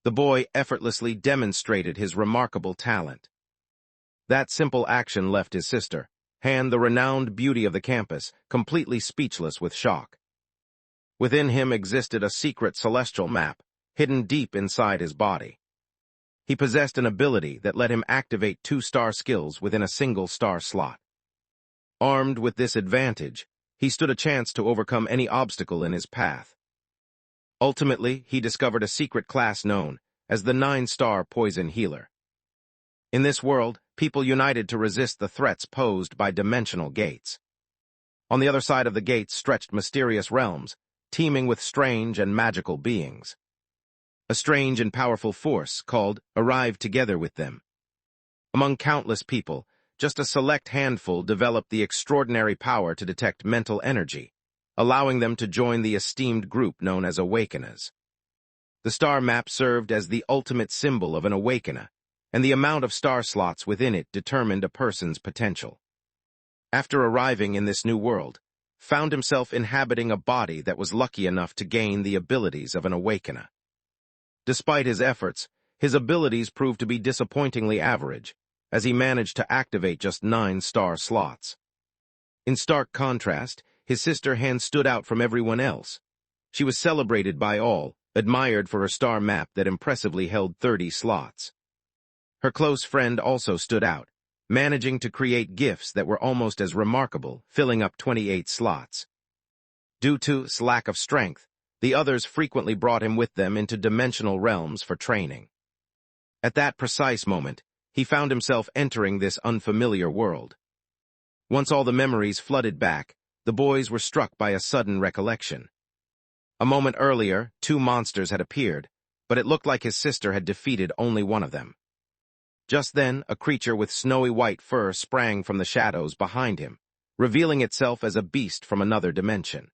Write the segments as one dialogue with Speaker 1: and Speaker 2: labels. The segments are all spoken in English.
Speaker 1: The boy effortlessly demonstrated his remarkable talent. That simple action left his sister, Han, the renowned beauty of the campus, completely speechless with shock. Within him existed a secret celestial map, hidden deep inside his body. He possessed an ability that let him activate 2-star skills within a single star slot. Armed with this advantage, he stood a chance to overcome any obstacle in his path. Ultimately, he discovered a secret class known as the 9-star poison healer. In this world, people united to resist the threats posed by dimensional gates. On the other side of the gates stretched mysterious realms, teeming with strange and magical beings. A strange and powerful force, called arrived together with them. Among countless people, just a select handful developed the extraordinary power to detect mental energy, allowing them to join the esteemed group known as Awakeners. The star map served as the ultimate symbol of an Awakener, and the amount of star slots within it determined a person's potential. After arriving in this new world, found himself inhabiting a body that was lucky enough to gain the abilities of an Awakener. Despite his efforts, his abilities proved to be disappointingly average, as he managed to activate just 9-star slots. In stark contrast, his sister Han stood out from everyone else. She was celebrated by all, admired for her star map that impressively held 30 slots. Her close friend also stood out, managing to create gifts that were almost as remarkable, filling up 28 slots. Due to his lack of strength, the others frequently brought him with them into dimensional realms for training. At that precise moment, he found himself entering this unfamiliar world. Once all the memories flooded back, the boys were struck by a sudden recollection. A moment earlier, 2 monsters had appeared, but it looked like his sister had defeated only one of them. Just then, a creature with snowy white fur sprang from the shadows behind him, revealing itself as a beast from another dimension.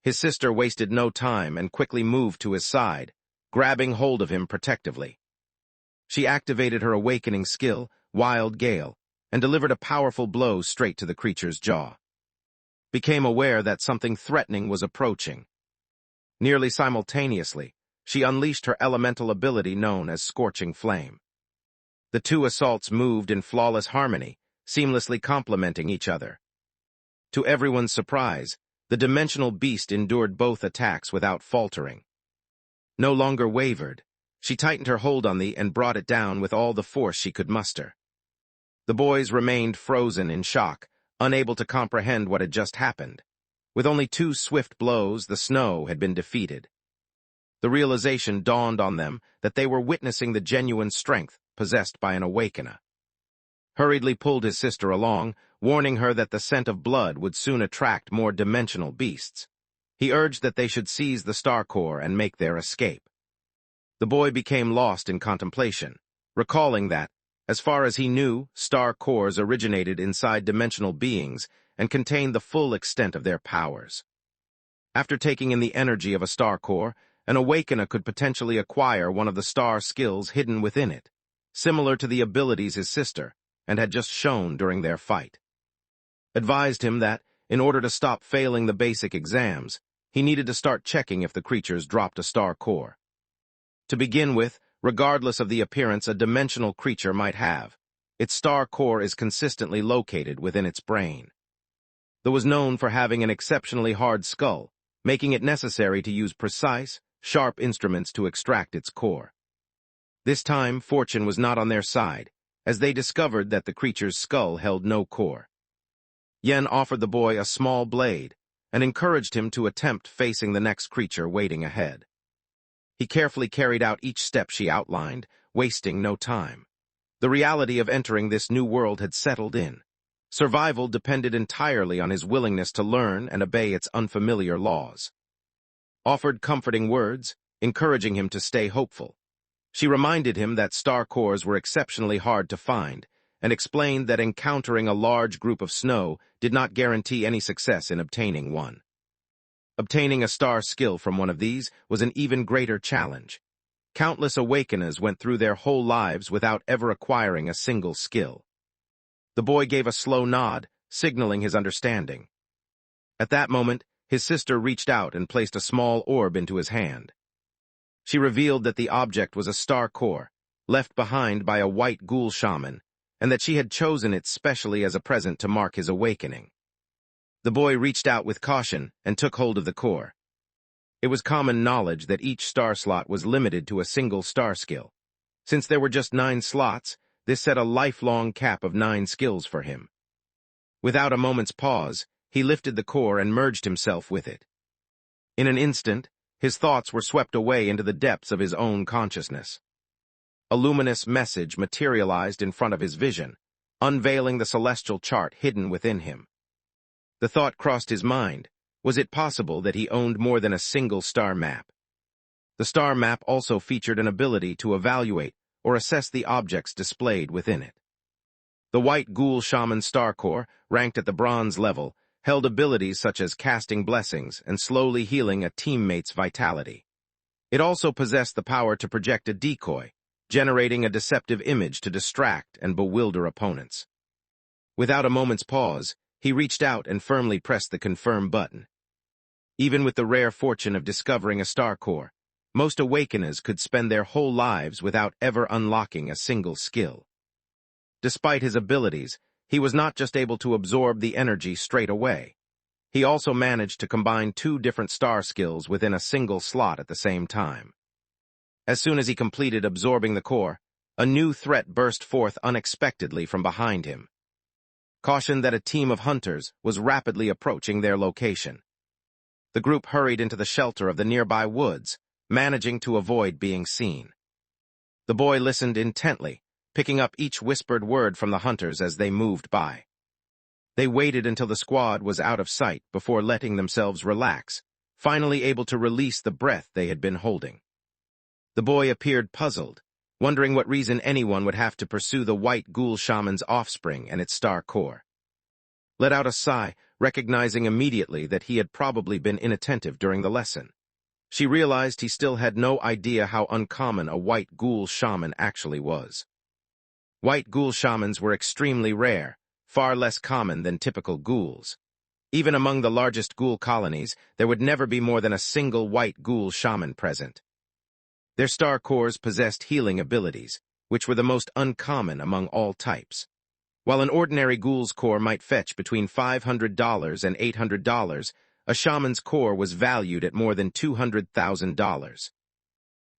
Speaker 1: His sister wasted no time and quickly moved to his side, grabbing hold of him protectively. She activated her awakening skill, Wild Gale, and delivered a powerful blow straight to the creature's jaw. Became aware that something threatening was approaching. Nearly simultaneously, she unleashed her elemental ability known as Scorching Flame. The 2 assaults moved in flawless harmony, seamlessly complementing each other. To everyone's surprise, the dimensional beast endured both attacks without faltering. No longer wavered, she tightened her hold on and brought it down with all the force she could muster. The boys remained frozen in shock, unable to comprehend what had just happened. With only 2 swift blows, the snow had been defeated. The realization dawned on them that they were witnessing the genuine strength possessed by an Awakener. Hurriedly pulled his sister along, warning her that the scent of blood would soon attract more dimensional beasts. He urged that they should seize the star core and make their escape. The boy became lost in contemplation, recalling that, as far as he knew, star cores originated inside dimensional beings and contained the full extent of their powers. After taking in the energy of a star core, an Awakener could potentially acquire one of the star skills hidden within it, similar to the abilities his sister and had just shown during their fight. Advised him that, in order to stop failing the basic exams, he needed to start checking if the creatures dropped a star core. To begin with, regardless of the appearance a dimensional creature might have, its star core is consistently located within its brain. It was known for having an exceptionally hard skull, making it necessary to use precise, sharp instruments to extract its core. This time, fortune was not on their side, as they discovered that the creature's skull held no core. Yen offered the boy a small blade and encouraged him to attempt facing the next creature waiting ahead. He carefully carried out each step she outlined, wasting no time. The reality of entering this new world had settled in. Survival depended entirely on his willingness to learn and obey its unfamiliar laws. Offered comforting words, encouraging him to stay hopeful. She reminded him that star cores were exceptionally hard to find, and explained that encountering a large group of snow did not guarantee any success in obtaining one. Obtaining a star skill from one of these was an even greater challenge. Countless Awakeners went through their whole lives without ever acquiring a single skill. The boy gave a slow nod, signaling his understanding. At that moment, his sister reached out and placed a small orb into his hand. She revealed that the object was a star core, left behind by a white ghoul shaman, and that she had chosen it specially as a present to mark his awakening. The boy reached out with caution and took hold of the core. It was common knowledge that each star slot was limited to a single star skill. Since there were just 9 slots, this set a lifelong cap of 9 skills for him. Without a moment's pause, he lifted the core and merged himself with it. In an instant, his thoughts were swept away into the depths of his own consciousness. A luminous message materialized in front of his vision, unveiling the celestial chart hidden within him. The thought crossed his mind: was it possible that he owned more than a single star map? The star map also featured an ability to evaluate or assess the objects displayed within it. The white ghoul shaman star core, ranked at the bronze level, held abilities such as casting blessings and slowly healing a teammate's vitality. It also possessed the power to project a decoy, generating a deceptive image to distract and bewilder opponents. Without a moment's pause, he reached out and firmly pressed the confirm button. Even with the rare fortune of discovering a star core, most awakeners could spend their whole lives without ever unlocking a single skill. Despite his abilities, he was not just able to absorb the energy straight away. He also managed to combine 2 different star skills within a single slot at the same time. As soon as he completed absorbing the core, a new threat burst forth unexpectedly from behind him. Cautioned that a team of hunters was rapidly approaching their location. The group hurried into the shelter of the nearby woods, managing to avoid being seen. The boy listened intently, picking up each whispered word from the hunters as they moved by. They waited until the squad was out of sight before letting themselves relax, finally able to release the breath they had been holding. The boy appeared puzzled, wondering what reason anyone would have to pursue the white ghoul shaman's offspring and its star core. Let out a sigh, recognizing immediately that he had probably been inattentive during the lesson. She realized he still had no idea how uncommon a white ghoul shaman actually was. White ghoul shamans were extremely rare, far less common than typical ghouls. Even among the largest ghoul colonies, there would never be more than a single white ghoul shaman present. Their star cores possessed healing abilities, which were the most uncommon among all types. While an ordinary ghoul's core might fetch between $500 and $800, a shaman's core was valued at more than $200,000.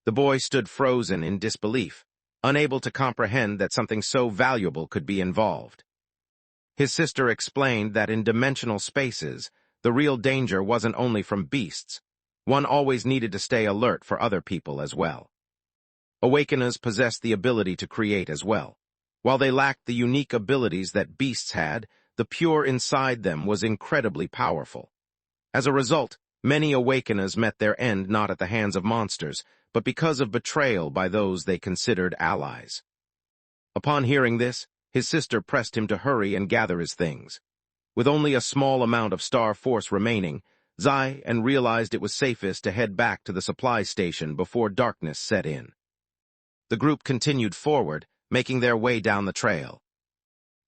Speaker 1: The boy stood frozen in disbelief, unable to comprehend that something so valuable could be involved. His sister explained that in dimensional spaces, the real danger wasn't only from beasts. One always needed to stay alert for other people as well. Awakeners possessed the ability to create as well. While they lacked the unique abilities that beasts had, the pure inside them was incredibly powerful. As a result, many awakeners met their end not at the hands of monsters, but because of betrayal by those they considered allies. Upon hearing this, his sister pressed him to hurry and gather his things. With only a small amount of star force remaining, Zai realized it was safest to head back to the supply station before darkness set in. The group continued forward, making their way down the trail.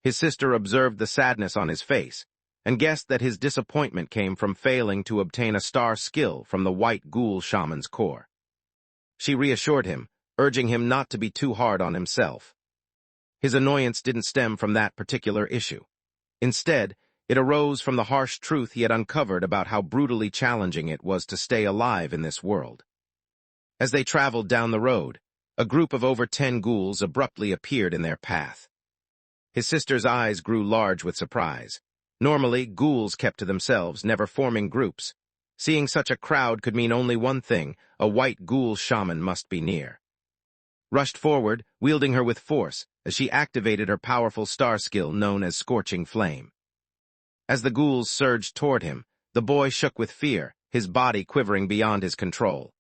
Speaker 1: His sister observed the sadness on his face, and guessed that his disappointment came from failing to obtain a star skill from the white ghoul shaman's core. She reassured him, urging him not to be too hard on himself. His annoyance didn't stem from that particular issue. Instead, it arose from the harsh truth he had uncovered about how brutally challenging it was to stay alive in this world. As they traveled down the road, a group of over 10 ghouls abruptly appeared in their path. His sister's eyes grew large with surprise. Normally, ghouls kept to themselves, never forming groups. Seeing such a crowd could mean only one thing: a white ghoul shaman must be near. Rushed forward, wielding her with force, as she activated her powerful star skill known as Scorching Flame. As the ghouls surged toward him, the boy shook with fear, his body quivering beyond his control.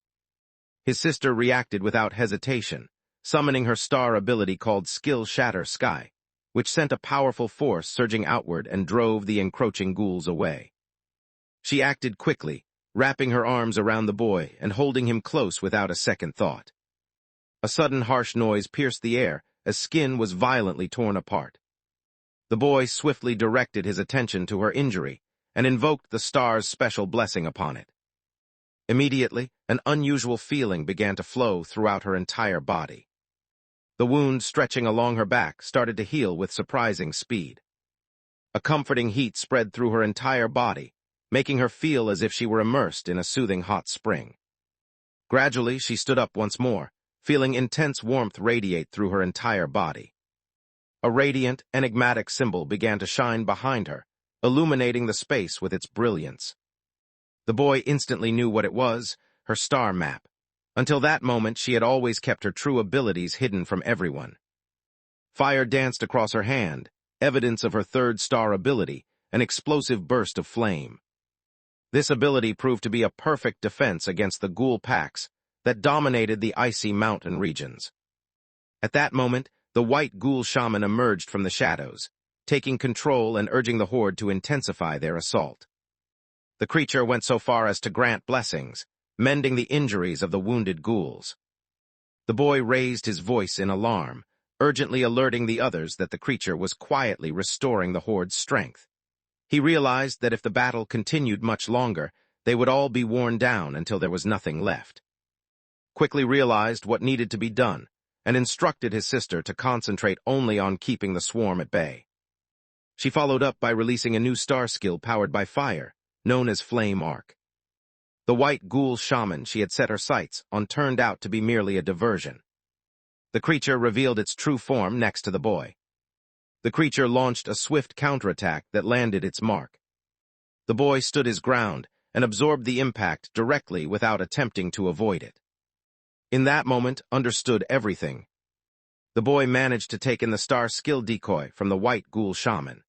Speaker 1: His sister reacted without hesitation, summoning her star ability called Skill Shatter Sky, which sent a powerful force surging outward and drove the encroaching ghouls away. She acted quickly, wrapping her arms around the boy and holding him close without a second thought. A sudden harsh noise pierced the air as skin was violently torn apart. The boy swiftly directed his attention to her injury and invoked the star's special blessing upon it. Immediately, an unusual feeling began to flow throughout her entire body. The wound stretching along her back started to heal with surprising speed. A comforting heat spread through her entire body, making her feel as if she were immersed in a soothing hot spring. Gradually, she stood up once more, feeling intense warmth radiate through her entire body. A radiant, enigmatic symbol began to shine behind her, illuminating the space with its brilliance. The boy instantly knew what it was, her star map. Until that moment, she had always kept her true abilities hidden from everyone. Fire danced across her hand, evidence of her third star ability, an explosive burst of flame. This ability proved to be a perfect defense against the ghoul packs that dominated the icy mountain regions. At that moment, the white ghoul shaman emerged from the shadows, taking control and urging the horde to intensify their assault. The creature went so far as to grant blessings, mending the injuries of the wounded ghouls. The boy raised his voice in alarm, urgently alerting the others that the creature was quietly restoring the horde's strength. He realized that if the battle continued much longer, they would all be worn down until there was nothing left. Quickly realized what needed to be done, and instructed his sister to concentrate only on keeping the swarm at bay. She followed up by releasing a new star skill powered by fire, known as Flame Arc. The white ghoul shaman she had set her sights on turned out to be merely a diversion. The creature revealed its true form next to the boy. The creature launched a swift counterattack that landed its mark. The boy stood his ground and absorbed the impact directly without attempting to avoid it. In that moment, understood everything. The boy managed to take in the star skill decoy from the white ghoul shaman.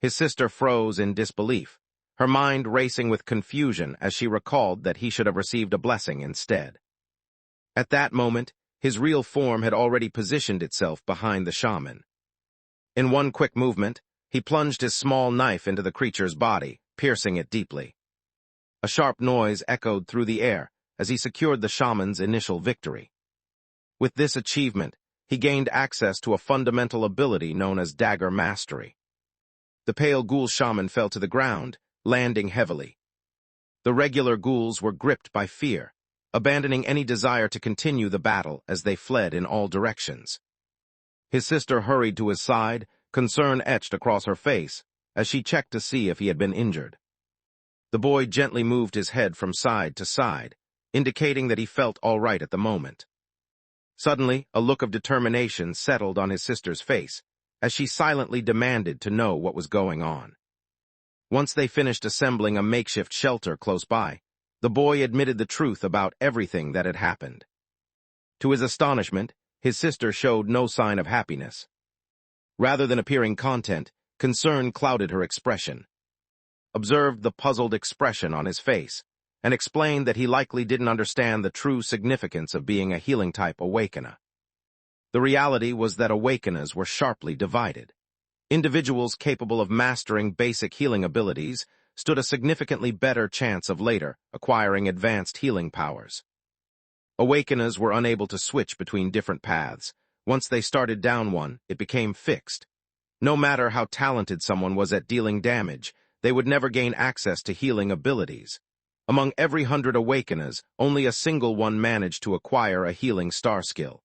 Speaker 1: His sister froze in disbelief, her mind racing with confusion as she recalled that he should have received a blessing instead. At that moment, his real form had already positioned itself behind the shaman. In one quick movement, he plunged his small knife into the creature's body, piercing it deeply. A sharp noise echoed through the air as he secured the shaman's initial victory. With this achievement, he gained access to a fundamental ability known as dagger mastery. The pale ghoul shaman fell to the ground, landing heavily. The regular ghouls were gripped by fear, abandoning any desire to continue the battle as they fled in all directions. His sister hurried to his side, concern etched across her face, as she checked to see if he had been injured. The boy gently moved his head from side to side, indicating that he felt all right at the moment. Suddenly, a look of determination settled on his sister's face, as she silently demanded to know what was going on. Once they finished assembling a makeshift shelter close by, the boy admitted the truth about everything that had happened. To his astonishment, his sister showed no sign of happiness. Rather than appearing content, concern clouded her expression. Observed the puzzled expression on his face, and explained that he likely didn't understand the true significance of being a healing-type awakener. The reality was that awakeners were sharply divided. Individuals capable of mastering basic healing abilities stood a significantly better chance of later acquiring advanced healing powers. Awakeners were unable to switch between different paths. Once they started down one, it became fixed. No matter how talented someone was at dealing damage, they would never gain access to healing abilities. Among every 100 awakeners, only a single one managed to acquire a healing star skill.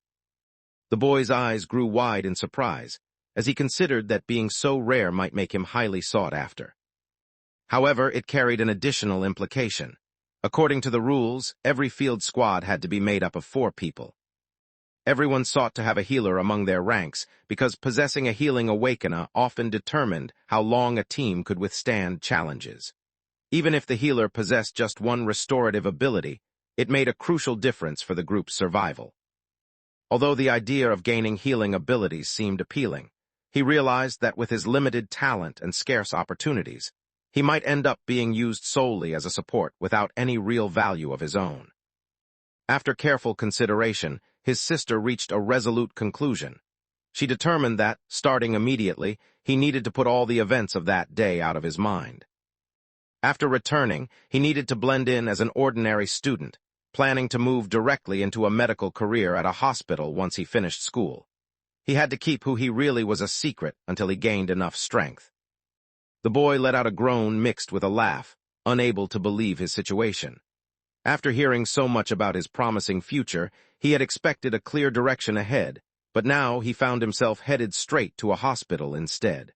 Speaker 1: The boy's eyes grew wide in surprise, as he considered that being so rare might make him highly sought after. However, it carried an additional implication. According to the rules, every field squad had to be made up of 4 people. Everyone sought to have a healer among their ranks because possessing a healing awakener often determined how long a team could withstand challenges. Even if the healer possessed just one restorative ability, it made a crucial difference for the group's survival. Although the idea of gaining healing abilities seemed appealing, he realized that with his limited talent and scarce opportunities, he might end up being used solely as a support without any real value of his own. After careful consideration, his sister reached a resolute conclusion. She determined that, starting immediately, he needed to put all the events of that day out of his mind. After returning, he needed to blend in as an ordinary student, planning to move directly into a medical career at a hospital once he finished school. He had to keep who he really was a secret until he gained enough strength. The boy let out a groan mixed with a laugh, unable to believe his situation. After hearing so much about his promising future, he had expected a clear direction ahead, but now he found himself headed straight to a hospital instead.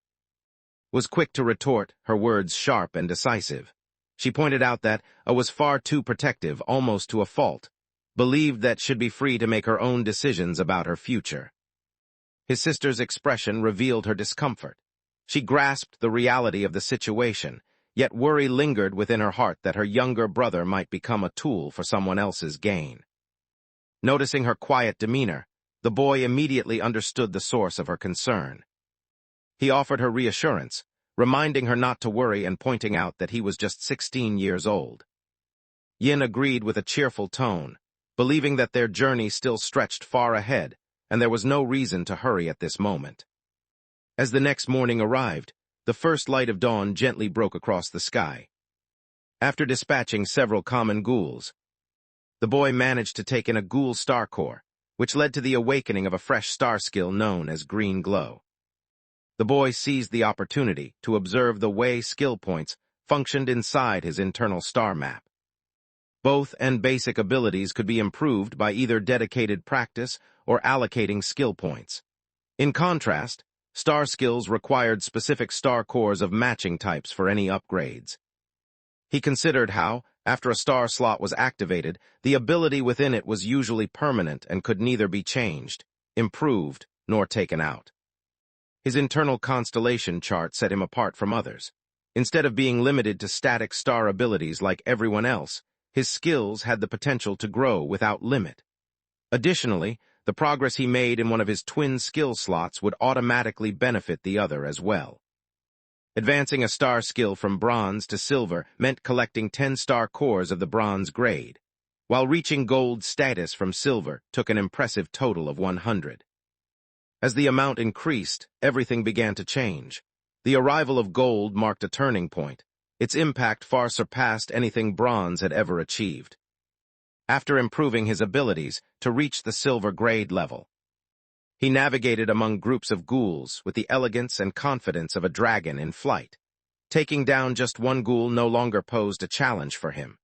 Speaker 1: Was quick to retort, her words sharp and decisive. She pointed out that A was far too protective, almost to a fault, believed that should be free to make her own decisions about her future. His sister's expression revealed her discomfort. She grasped the reality of the situation, yet worry lingered within her heart that her younger brother might become a tool for someone else's gain. Noticing her quiet demeanor, the boy immediately understood the source of her concern. He offered her reassurance, reminding her not to worry and pointing out that he was just 16 years old. Yin agreed with a cheerful tone, believing that their journey still stretched far ahead, and there was no reason to hurry at this moment. As the next morning arrived, the first light of dawn gently broke across the sky. After dispatching several common ghouls, the boy managed to take in a ghoul star core, which led to the awakening of a fresh star skill known as Green Glow. The boy seized the opportunity to observe the way skill points functioned inside his internal star map. Both and basic abilities could be improved by either dedicated practice or allocating skill points. In contrast, star skills required specific star cores of matching types for any upgrades. He considered how, after a star slot was activated, the ability within it was usually permanent and could neither be changed, improved, nor taken out. His internal constellation chart set him apart from others. Instead of being limited to static star abilities like everyone else, his skills had the potential to grow without limit. Additionally, the progress he made in one of his twin skill slots would automatically benefit the other as well. Advancing a star skill from bronze to silver meant collecting 10 star cores of the bronze grade, while reaching gold status from silver took an impressive total of 100. As the amount increased, everything began to change. The arrival of gold marked a turning point. Its impact far surpassed anything bronze had ever achieved. After improving his abilities to reach the silver grade level, he navigated among groups of ghouls with the elegance and confidence of a dragon in flight. Taking down just one ghoul no longer posed a challenge for him.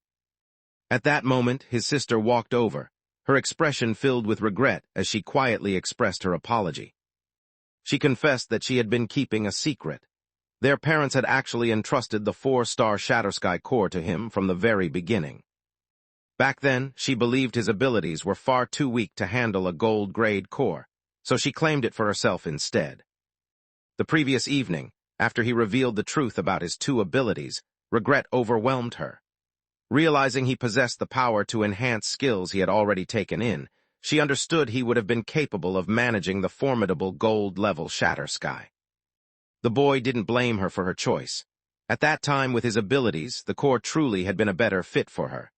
Speaker 1: At that moment, his sister walked over, her expression filled with regret as she quietly expressed her apology. She confessed that she had been keeping a secret. Their parents had actually entrusted the 4-star Shattersky core to him from the very beginning. Back then, she believed his abilities were far too weak to handle a gold-grade core, so she claimed it for herself instead. The previous evening, after he revealed the truth about his 2 abilities, regret overwhelmed her. Realizing he possessed the power to enhance skills he had already taken in, she understood he would have been capable of managing the formidable gold-level Shattersky. The boy didn't blame her for her choice. At that time, with his abilities, the core truly had been a better fit for her.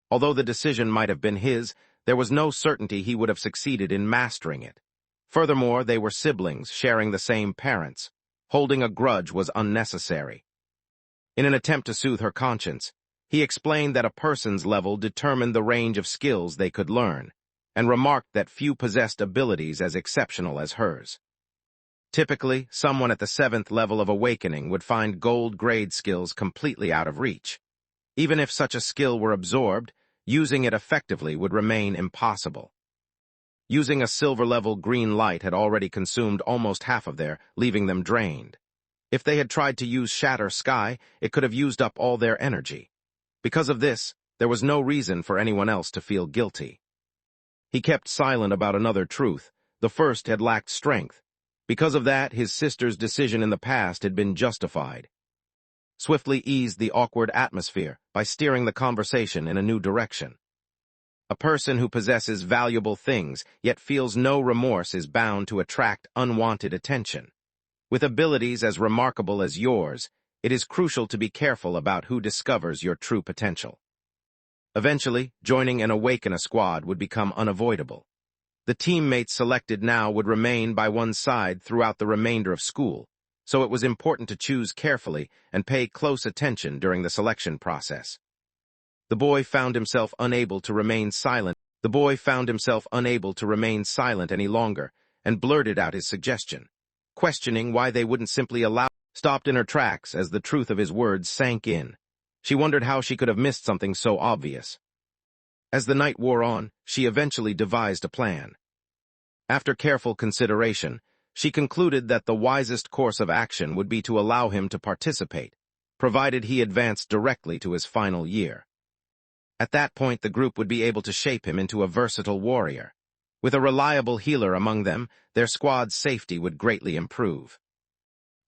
Speaker 1: Although the decision might have been his, there was no certainty he would have succeeded in mastering it. Furthermore, they were siblings, sharing the same parents. Holding a grudge was unnecessary. In an attempt to soothe her conscience, he explained that a person's level determined the range of skills they could learn, and remarked that few possessed abilities as exceptional as hers. Typically, someone at the 7th level of awakening would find gold-grade skills completely out of reach. Even if such a skill were absorbed, using it effectively would remain impossible. Using a silver-level green light had already consumed almost half of their, leaving them drained. If they had tried to use Shatter Sky, it could have used up all their energy. Because of this, there was no reason for anyone else to feel guilty. He kept silent about another truth. The first had lacked strength. Because of that, his sister's decision in the past had been justified. Swiftly eased the awkward atmosphere by steering the conversation in a new direction. A person who possesses valuable things yet feels no remorse is bound to attract unwanted attention. With abilities as remarkable as yours, it is crucial to be careful about who discovers your true potential. Eventually, joining and awaken a squad would become unavoidable. The teammates selected now would remain by one's side throughout the remainder of school, so it was important to choose carefully and pay close attention during the selection process. The boy found himself unable to remain silent. Any longer and blurted out his suggestion, questioning why they wouldn't simply allow. Stopped in her tracks as the truth of his words sank in. She wondered how she could have missed something so obvious. As the night wore on, she eventually devised a plan. After careful consideration, she concluded that the wisest course of action would be to allow him to participate, provided he advanced directly to his final year. At that point, the group would be able to shape him into a versatile warrior. With a reliable healer among them, their squad's safety would greatly improve.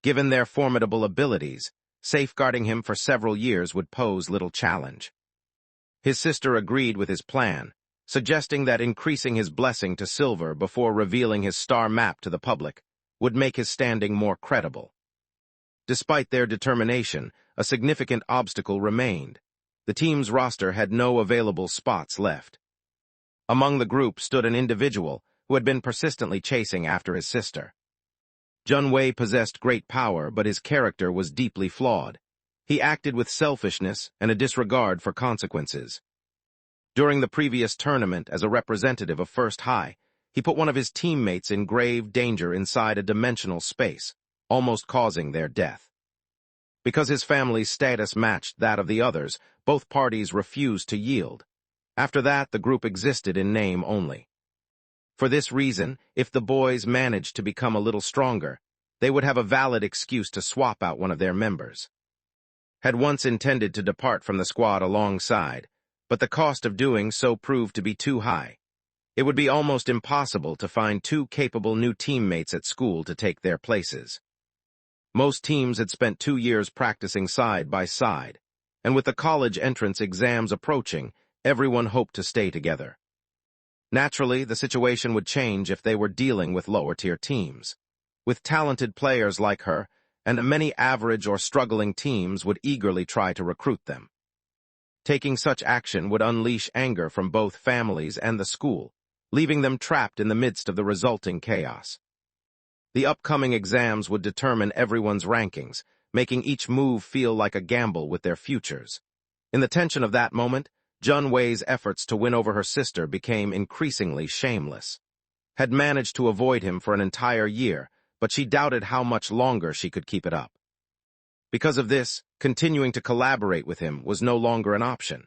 Speaker 1: Given their formidable abilities, safeguarding him for several years would pose little challenge. His sister agreed with his plan, suggesting that increasing his blessing to silver before revealing his star map to the public would make his standing more credible. Despite their determination, a significant obstacle remained. The team's roster had no available spots left. Among the group stood an individual who had been persistently chasing after his sister. Junwei possessed great power, but his character was deeply flawed. He acted with selfishness and a disregard for consequences. During the previous tournament, as a representative of First High, he put one of his teammates in grave danger inside a dimensional space, almost causing their death. Because his family's status matched that of the others, both parties refused to yield. After that, the group existed in name only. For this reason, if the boys managed to become a little stronger, they would have a valid excuse to swap out one of their members. Had once intended to depart from the squad alongside, but the cost of doing so proved to be too high. It would be almost impossible to find two capable new teammates at school to take their places. Most teams had spent 2 years practicing side by side, and with the college entrance exams approaching, everyone hoped to stay together. Naturally, the situation would change if they were dealing with lower-tier teams. With talented players like her, and many average or struggling teams would eagerly try to recruit them. Taking such action would unleash anger from both families and the school, leaving them trapped in the midst of the resulting chaos. The upcoming exams would determine everyone's rankings, making each move feel like a gamble with their futures. In the tension of that moment, Junwei's efforts to win over her sister became increasingly shameless. Had managed to avoid him for an entire year, but she doubted how much longer she could keep it up. Because of this, continuing to collaborate with him was no longer an option.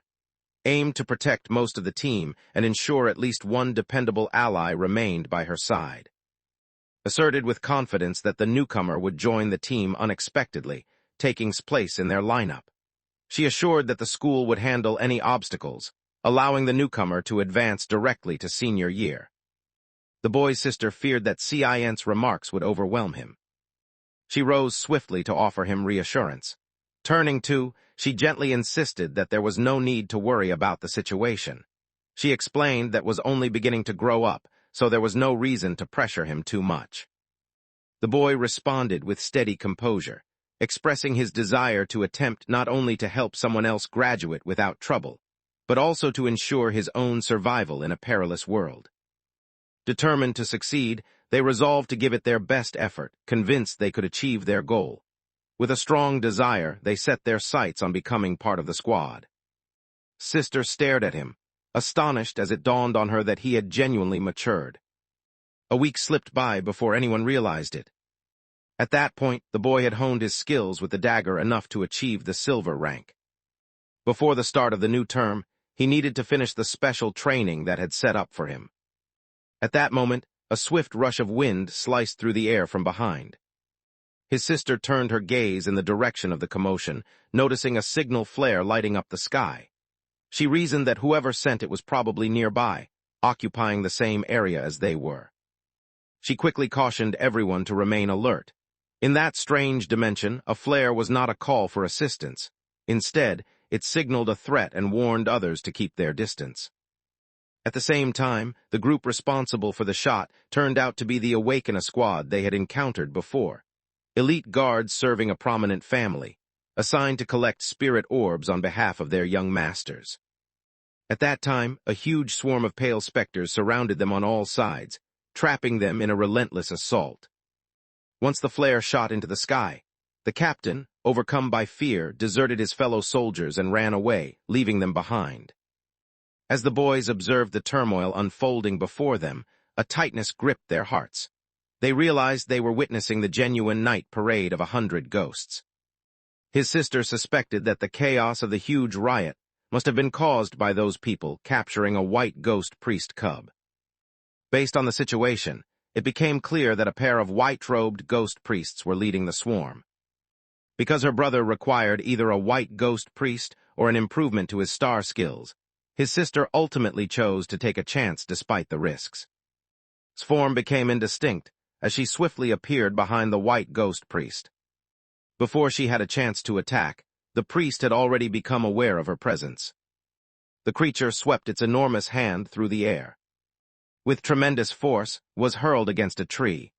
Speaker 1: Aimed to protect most of the team and ensure at least one dependable ally remained by her side. Asserted with confidence that the newcomer would join the team unexpectedly, taking place in their lineup. She assured that the school would handle any obstacles, allowing the newcomer to advance directly to senior year. The boy's sister feared that Cian's remarks would overwhelm him. She rose swiftly to offer him reassurance. Turning to, she gently insisted that there was no need to worry about the situation. She explained that was only beginning to grow up, so there was no reason to pressure him too much. The boy responded with steady composure, expressing his desire to attempt not only to help someone else graduate without trouble, but also to ensure his own survival in a perilous world. Determined to succeed, they resolved to give it their best effort, convinced they could achieve their goal. With a strong desire, they set their sights on becoming part of the squad. Sister stared at him, astonished as it dawned on her that he had genuinely matured. A week slipped by before anyone realized it. At that point, the boy had honed his skills with the dagger enough to achieve the silver rank. Before the start of the new term, he needed to finish the special training that had set up for him. At that moment, a swift rush of wind sliced through the air from behind. His sister turned her gaze in the direction of the commotion, noticing a signal flare lighting up the sky. She reasoned that whoever sent it was probably nearby, occupying the same area as they were. She quickly cautioned everyone to remain alert. In that strange dimension, a flare was not a call for assistance. Instead, it signaled a threat and warned others to keep their distance. At the same time, the group responsible for the shot turned out to be the Awaken squad they had encountered before. Elite guards serving a prominent family, assigned to collect spirit orbs on behalf of their young masters. At that time, a huge swarm of pale specters surrounded them on all sides, trapping them in a relentless assault. Once the flare shot into the sky, the captain, overcome by fear, deserted his fellow soldiers and ran away, leaving them behind. As the boys observed the turmoil unfolding before them, a tightness gripped their hearts. They realized they were witnessing the genuine night parade of 100 ghosts. His sister suspected that the chaos of the huge riot must have been caused by those people capturing a white ghost priest cub. Based on the situation, it became clear that a pair of white-robed ghost priests were leading the swarm. Because her brother required either a white ghost priest or an improvement to his star skills, his sister ultimately chose to take a chance despite the risks. His form became indistinct as she swiftly appeared behind the white ghost priest. Before she had a chance to attack, the priest had already become aware of her presence. The creature swept its enormous hand through the air. With tremendous force, was hurled against a tree.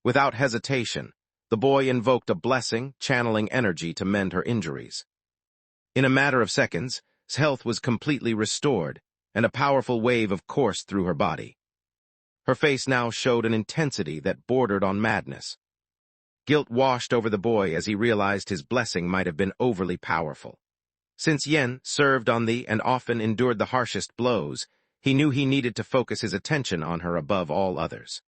Speaker 1: Without hesitation, the boy invoked a blessing, channeling energy to mend her injuries. In a matter of seconds, his health was completely restored, and a powerful wave of coursed through her body. Her face now showed an intensity that bordered on madness. Guilt washed over the boy as he realized his blessing might have been overly powerful. Since Yen served on the and often endured the harshest blows, he knew he needed to focus his attention on her above all others.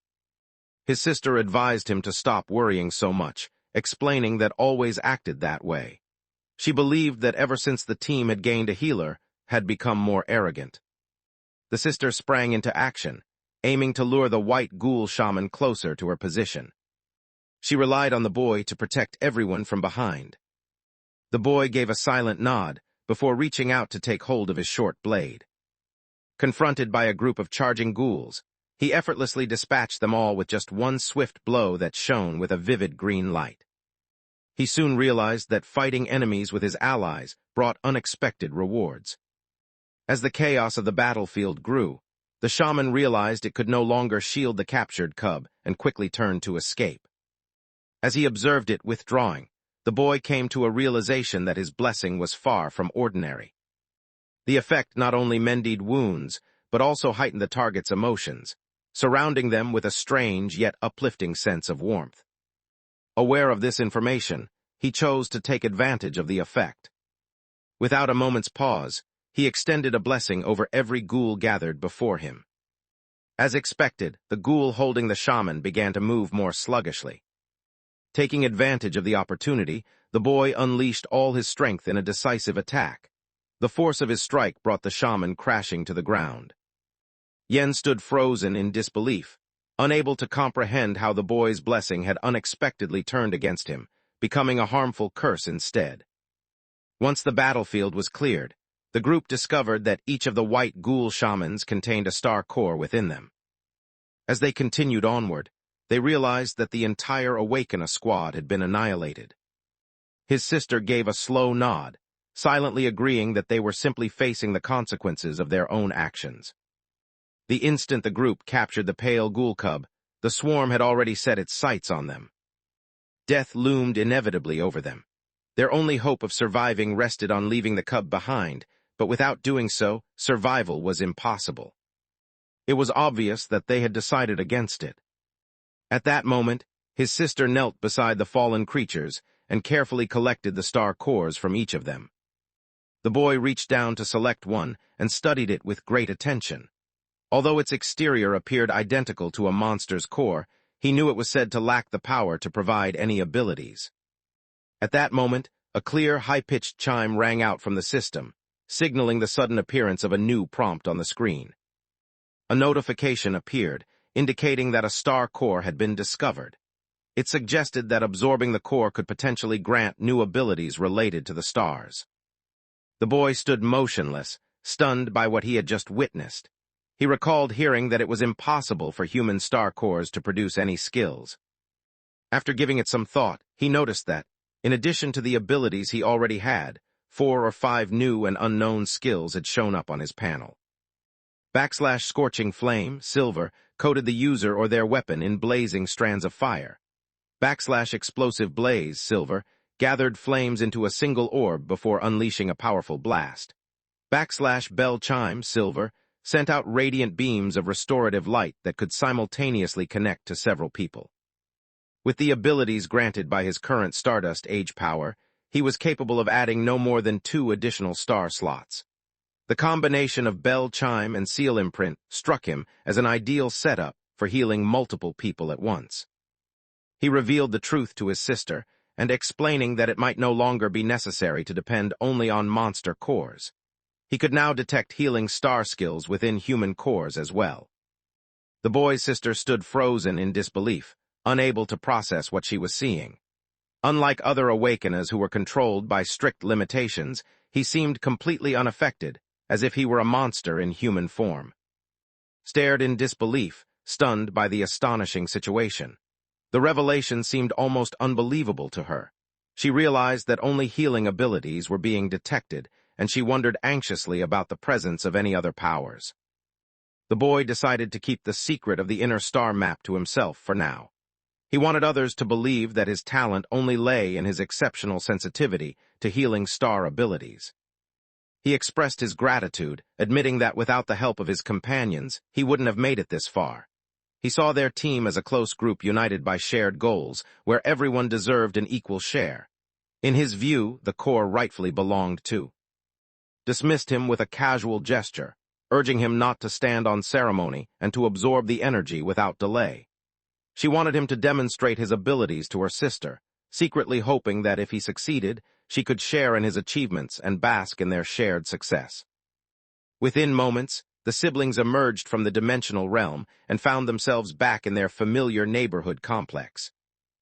Speaker 1: His sister advised him to stop worrying so much, explaining that always acted that way. She believed that ever since the team had gained a healer, had become more arrogant. The sister sprang into action, aiming to lure the white ghoul shaman closer to her position. She relied on the boy to protect everyone from behind. The boy gave a silent nod before reaching out to take hold of his short blade. Confronted by a group of charging ghouls, he effortlessly dispatched them all with just one swift blow that shone with a vivid green light. He soon realized that fighting enemies with his allies brought unexpected rewards. As the chaos of the battlefield grew, the shaman realized it could no longer shield the captured cub and quickly turned to escape. As he observed it withdrawing, the boy came to a realization that his blessing was far from ordinary. The effect not only mended wounds, but also heightened the target's emotions, surrounding them with a strange yet uplifting sense of warmth. Aware of this information, he chose to take advantage of the effect. Without a moment's pause, he extended a blessing over every ghoul gathered before him. As expected, the ghoul holding the shaman began to move more sluggishly. Taking advantage of the opportunity, the boy unleashed all his strength in a decisive attack. The force of his strike brought the shaman crashing to the ground. Yen stood frozen in disbelief, unable to comprehend how the boy's blessing had unexpectedly turned against him, becoming a harmful curse instead. Once the battlefield was cleared, the group discovered that each of the white ghoul shamans contained a star core within them. As they continued onward, they realized that the entire Awakener squad had been annihilated. His sister gave a slow nod, silently agreeing that they were simply facing the consequences of their own actions. The instant the group captured the pale ghoul cub, the swarm had already set its sights on them. Death loomed inevitably over them. Their only hope of surviving rested on leaving the cub behind, but without doing so, survival was impossible. It was obvious that they had decided against it. At that moment, his sister knelt beside the fallen creatures and carefully collected the star cores from each of them. The boy reached down to select one and studied it with great attention. Although its exterior appeared identical to a monster's core, he knew it was said to lack the power to provide any abilities. At that moment, a clear, high-pitched chime rang out from the system, signaling the sudden appearance of a new prompt on the screen. A notification appeared, indicating that a star core had been discovered. It suggested that absorbing the core could potentially grant new abilities related to the stars. The boy stood motionless, stunned by what he had just witnessed. He recalled hearing that it was impossible for human star cores to produce any skills. After giving it some thought, he noticed that, in addition to the abilities he already had, 4 or 5 new and unknown skills had shown up on his panel. \Scorching Flame, Silver, coated the user or their weapon in blazing strands of fire. \Explosive Blaze, Silver, gathered flames into a single orb before unleashing a powerful blast. \Bell Chime, Silver, sent out radiant beams of restorative light that could simultaneously connect to several people. With the abilities granted by his current Stardust Age power, he was capable of adding no more than 2 additional star slots. The combination of Bell Chime and Seal Imprint struck him as an ideal setup for healing multiple people at once. He revealed the truth to his sister, and explaining that it might no longer be necessary to depend only on monster cores. He could now detect healing star skills within human cores as well. The boy's sister stood frozen in disbelief, unable to process what she was seeing. Unlike other awakeners who were controlled by strict limitations, he seemed completely unaffected, as if he were a monster in human form. Stared in disbelief, stunned by the astonishing situation. The revelation seemed almost unbelievable to her. She realized that only healing abilities were being detected, and she wondered anxiously about the presence of any other powers. The boy decided to keep the secret of the inner star map to himself for now. He wanted others to believe that his talent only lay in his exceptional sensitivity to healing star abilities. He expressed his gratitude, admitting that without the help of his companions, he wouldn't have made it this far. He saw their team as a close group united by shared goals, where everyone deserved an equal share. In his view, the core rightfully belonged to. Dismissed him with a casual gesture, urging him not to stand on ceremony and to absorb the energy without delay. She wanted him to demonstrate his abilities to her sister, secretly hoping that if he succeeded, she could share in his achievements and bask in their shared success. Within moments, the siblings emerged from the dimensional realm and found themselves back in their familiar neighborhood complex.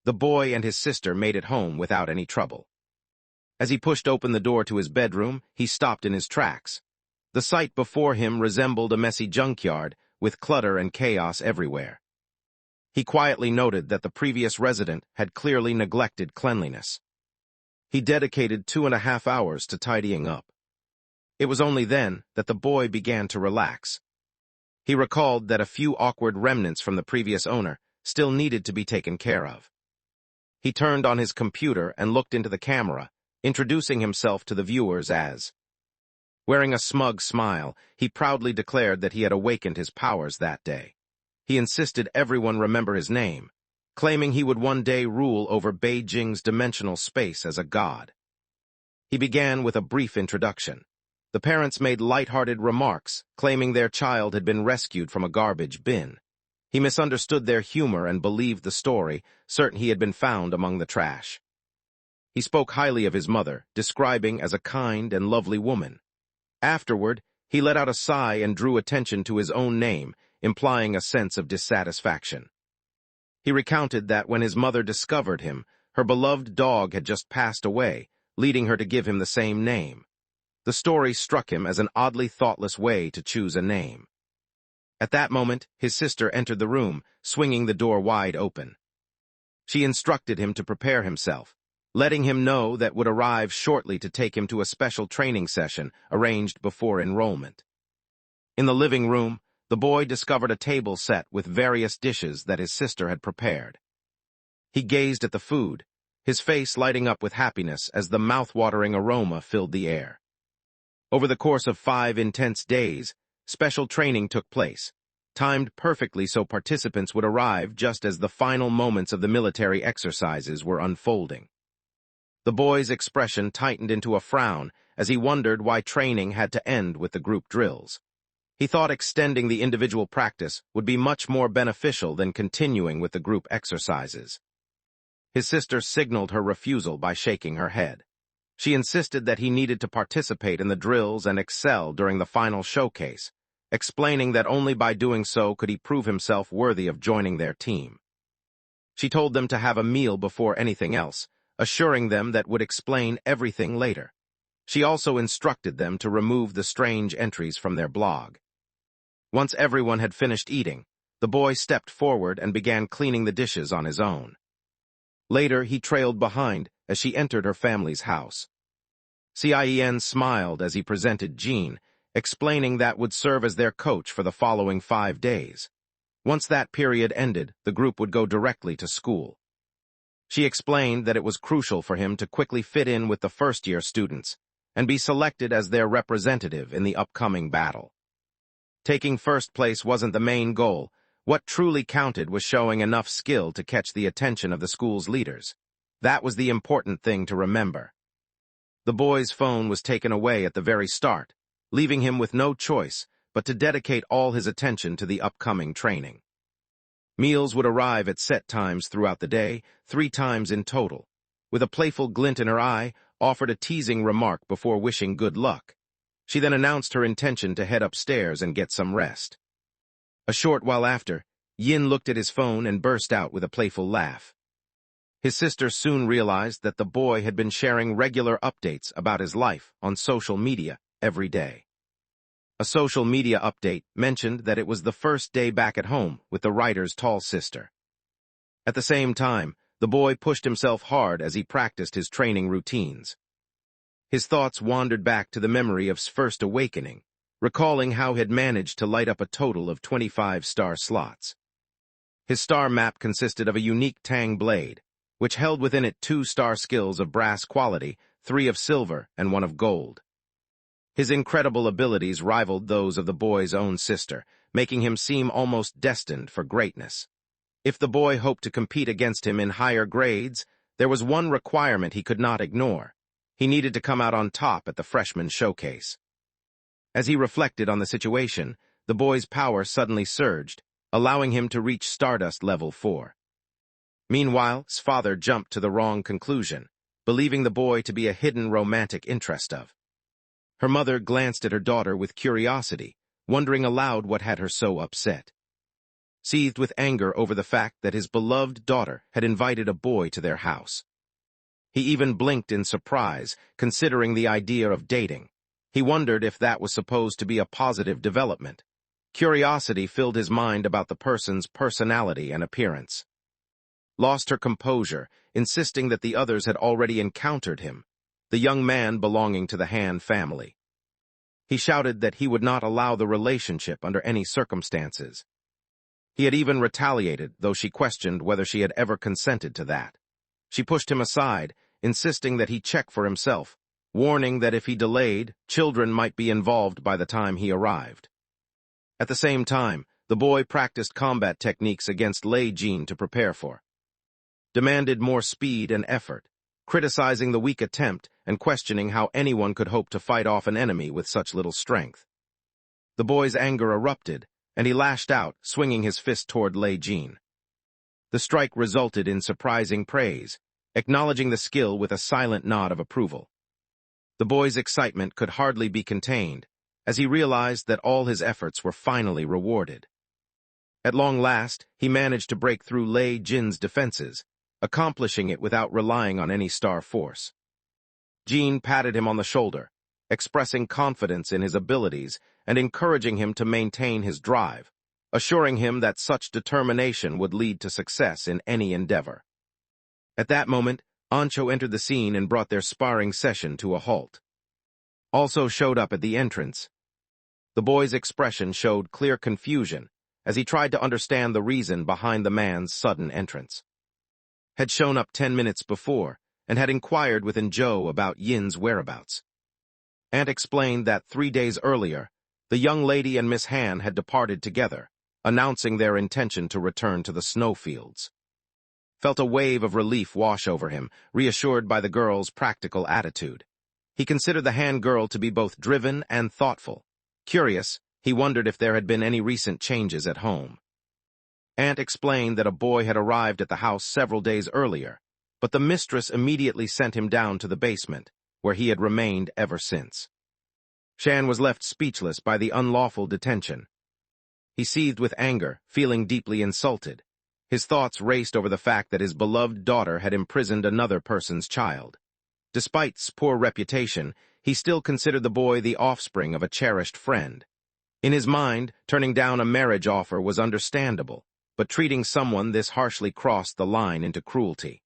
Speaker 1: The boy and his sister made it home without any trouble. As he pushed open the door to his bedroom, he stopped in his tracks. The sight before him resembled a messy junkyard, with clutter and chaos everywhere. He quietly noted that the previous resident had clearly neglected cleanliness. He dedicated 2.5 hours to tidying up. It was only then that the boy began to relax. He recalled that a few awkward remnants from the previous owner still needed to be taken care of. He turned on his computer and looked into the camera, introducing himself to the viewers as. Wearing a smug smile, he proudly declared that he had awakened his powers that day. He insisted everyone remember his name, claiming he would one day rule over Beijing's dimensional space as a god. He began with a brief introduction. The parents made light-hearted remarks, claiming their child had been rescued from a garbage bin. He misunderstood their humor and believed the story, certain he had been found among the trash. He spoke highly of his mother, describing as a kind and lovely woman. Afterward, he let out a sigh and drew attention to his own name, implying a sense of dissatisfaction. He recounted that when his mother discovered him, her beloved dog had just passed away, leading her to give him the same name. The story struck him as an oddly thoughtless way to choose a name. At that moment, his sister entered the room, swinging the door wide open. She instructed him to prepare himself, letting him know that would arrive shortly to take him to a special training session arranged before enrollment. In the living room, the boy discovered a table set with various dishes that his sister had prepared. He gazed at the food, his face lighting up with happiness as the mouth-watering aroma filled the air. Over the course of 5 intense days, special training took place, timed perfectly so participants would arrive just as the final moments of the military exercises were unfolding. The boy's expression tightened into a frown as he wondered why training had to end with the group drills. He thought extending the individual practice would be much more beneficial than continuing with the group exercises. His sister signaled her refusal by shaking her head. She insisted that he needed to participate in the drills and excel during the final showcase, explaining that only by doing so could he prove himself worthy of joining their team. She told them to have a meal before anything else, assuring them that would explain everything later. She also instructed them to remove the strange entries from their blog. Once everyone had finished eating, the boy stepped forward and began cleaning the dishes on his own. Later, he trailed behind as she entered her family's house. Cien smiled as he presented Jean, explaining that would serve as their coach for the following 5 days. Once that period ended, the group would go directly to school. She explained that it was crucial for him to quickly fit in with the first-year students and be selected as their representative in the upcoming battle. Taking first place wasn't the main goal. What truly counted was showing enough skill to catch the attention of the school's leaders. That was the important thing to remember. The boy's phone was taken away at the very start, leaving him with no choice but to dedicate all his attention to the upcoming training. Meals would arrive at set times throughout the day, 3 times in total. With a playful glint in her eye, offered a teasing remark before wishing good luck. She then announced her intention to head upstairs and get some rest. A short while after, Yin looked at his phone and burst out with a playful laugh. His sister soon realized that the boy had been sharing regular updates about his life on social media every day. A social media update mentioned that it was the first day back at home with the writer's tall sister. At the same time, the boy pushed himself hard as he practiced his training routines. His thoughts wandered back to the memory of his first awakening, recalling how he had managed to light up a total of 25 star slots. His star map consisted of a unique tang blade, which held within it 2 star skills of brass quality, 3 of silver, and 1 of gold. His incredible abilities rivaled those of the boy's own sister, making him seem almost destined for greatness. If the boy hoped to compete against him in higher grades, there was one requirement he could not ignore. He needed to come out on top at the freshman showcase. As he reflected on the situation, the boy's power suddenly surged, allowing him to reach Stardust Level 4. Meanwhile, his father jumped to the wrong conclusion, believing the boy to be a hidden romantic interest of. Her mother glanced at her daughter with curiosity, wondering aloud what had her so upset. Seethed with anger over the fact that his beloved daughter had invited a boy to their house. He even blinked in surprise, considering the idea of dating. He wondered if that was supposed to be a positive development. Curiosity filled his mind about the person's personality and appearance. Lost her composure, insisting that the others had already encountered him, the young man belonging to the Han family. He shouted that he would not allow the relationship under any circumstances. He had even retaliated, though she questioned whether she had ever consented to that. She pushed him aside, insisting that he check for himself, warning that if he delayed, children might be involved by the time he arrived. At the same time, the boy practiced combat techniques against Lei Jin to prepare for. Demanded more speed and effort, criticizing the weak attempt and questioning how anyone could hope to fight off an enemy with such little strength. The boy's anger erupted, and he lashed out, swinging his fist toward Lei Jin. The strike resulted in surprising praise, acknowledging the skill with a silent nod of approval. The boy's excitement could hardly be contained, as he realized that all his efforts were finally rewarded. At long last, he managed to break through Lei Jin's defenses, accomplishing it without relying on any star force. Jin patted him on the shoulder, expressing confidence in his abilities and encouraging him to maintain his drive, assuring him that such determination would lead to success in any endeavor. At that moment, Ancho entered the scene and brought their sparring session to a halt. Also showed up at the entrance. The boy's expression showed clear confusion as he tried to understand the reason behind the man's sudden entrance. Had shown up 10 minutes before and had inquired with Zhou about Yin's whereabouts. Ant explained that 3 days earlier, the young lady and Miss Han had departed together, announcing their intention to return to the snowfields. Felt a wave of relief wash over him, reassured by the girl's practical attitude. He considered the Han girl to be both driven and thoughtful. Curious, he wondered if there had been any recent changes at home. Ant explained that a boy had arrived at the house several days earlier, but the mistress immediately sent him down to the basement, where he had remained ever since. Shan was left speechless by the unlawful detention. He seethed with anger, feeling deeply insulted. His thoughts raced over the fact that his beloved daughter had imprisoned another person's child. Despite his poor reputation, he still considered the boy the offspring of a cherished friend. In his mind, turning down a marriage offer was understandable, but treating someone this harshly crossed the line into cruelty.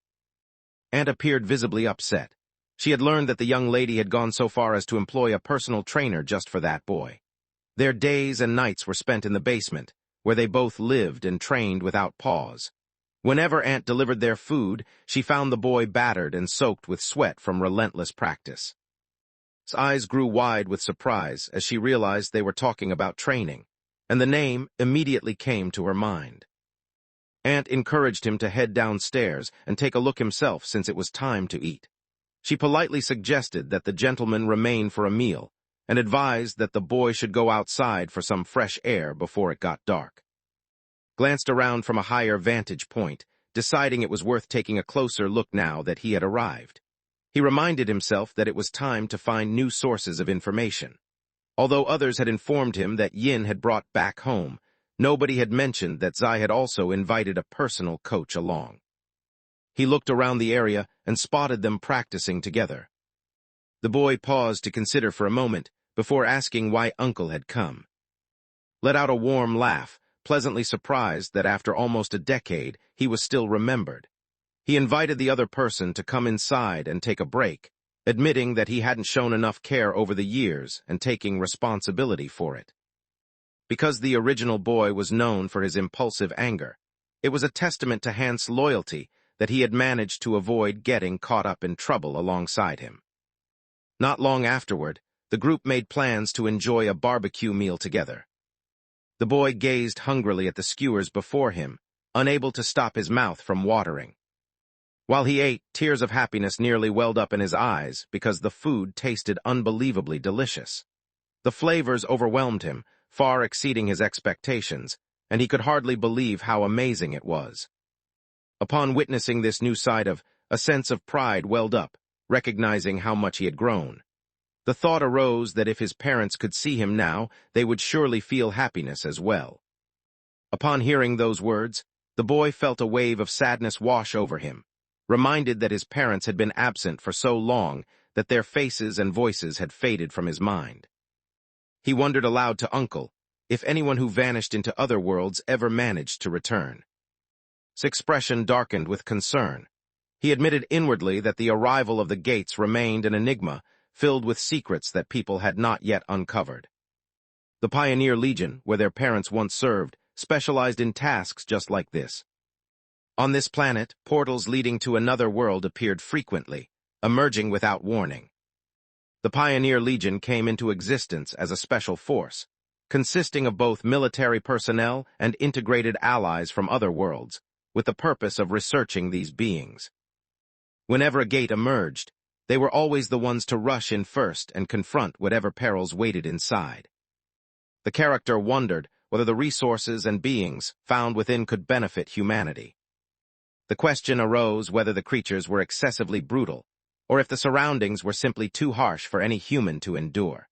Speaker 1: Ant appeared visibly upset. She had learned that the young lady had gone so far as to employ a personal trainer just for that boy. Their days and nights were spent in the basement, where they both lived and trained without pause. Whenever Ant delivered their food, she found the boy battered and soaked with sweat from relentless practice. His eyes grew wide with surprise as she realized they were talking about training, and the name immediately came to her mind. Ant encouraged him to head downstairs and take a look himself since it was time to eat. She politely suggested that the gentleman remain for a meal, and advised that the boy should go outside for some fresh air before it got dark. Glanced around from a higher vantage point, deciding it was worth taking a closer look now that he had arrived. He reminded himself that it was time to find new sources of information. Although others had informed him that Yin had brought back home, nobody had mentioned that Zai had also invited a personal coach along. He looked around the area and spotted them practicing together. The boy paused to consider for a moment before asking why Uncle had come. Let out a warm laugh, pleasantly surprised that after almost a decade he was still remembered. He invited the other person to come inside and take a break, admitting that he hadn't shown enough care over the years and taking responsibility for it. Because the original boy was known for his impulsive anger, it was a testament to Han's loyalty that he had managed to avoid getting caught up in trouble alongside him. Not long afterward, the group made plans to enjoy a barbecue meal together. The boy gazed hungrily at the skewers before him, unable to stop his mouth from watering. While he ate, tears of happiness nearly welled up in his eyes because the food tasted unbelievably delicious. The flavors overwhelmed him, far exceeding his expectations, and he could hardly believe how amazing it was. Upon witnessing this new side a sense of pride welled up, recognizing how much he had grown. The thought arose that if his parents could see him now, they would surely feel happiness as well. Upon hearing those words, the boy felt a wave of sadness wash over him, reminded that his parents had been absent for so long that their faces and voices had faded from his mind. He wondered aloud to Uncle if anyone who vanished into other worlds ever managed to return. His expression darkened with concern. He admitted inwardly that the arrival of the Gates remained an enigma filled with secrets that people had not yet uncovered. The Pioneer Legion, where their parents once served, specialized in tasks just like this. On this planet, portals leading to another world appeared frequently, emerging without warning. The Pioneer Legion came into existence as a special force, consisting of both military personnel and integrated allies from other worlds, with the purpose of researching these beings. Whenever a gate emerged, they were always the ones to rush in first and confront whatever perils waited inside. The character wondered whether the resources and beings found within could benefit humanity. The question arose whether the creatures were excessively brutal, or if the surroundings were simply too harsh for any human to endure.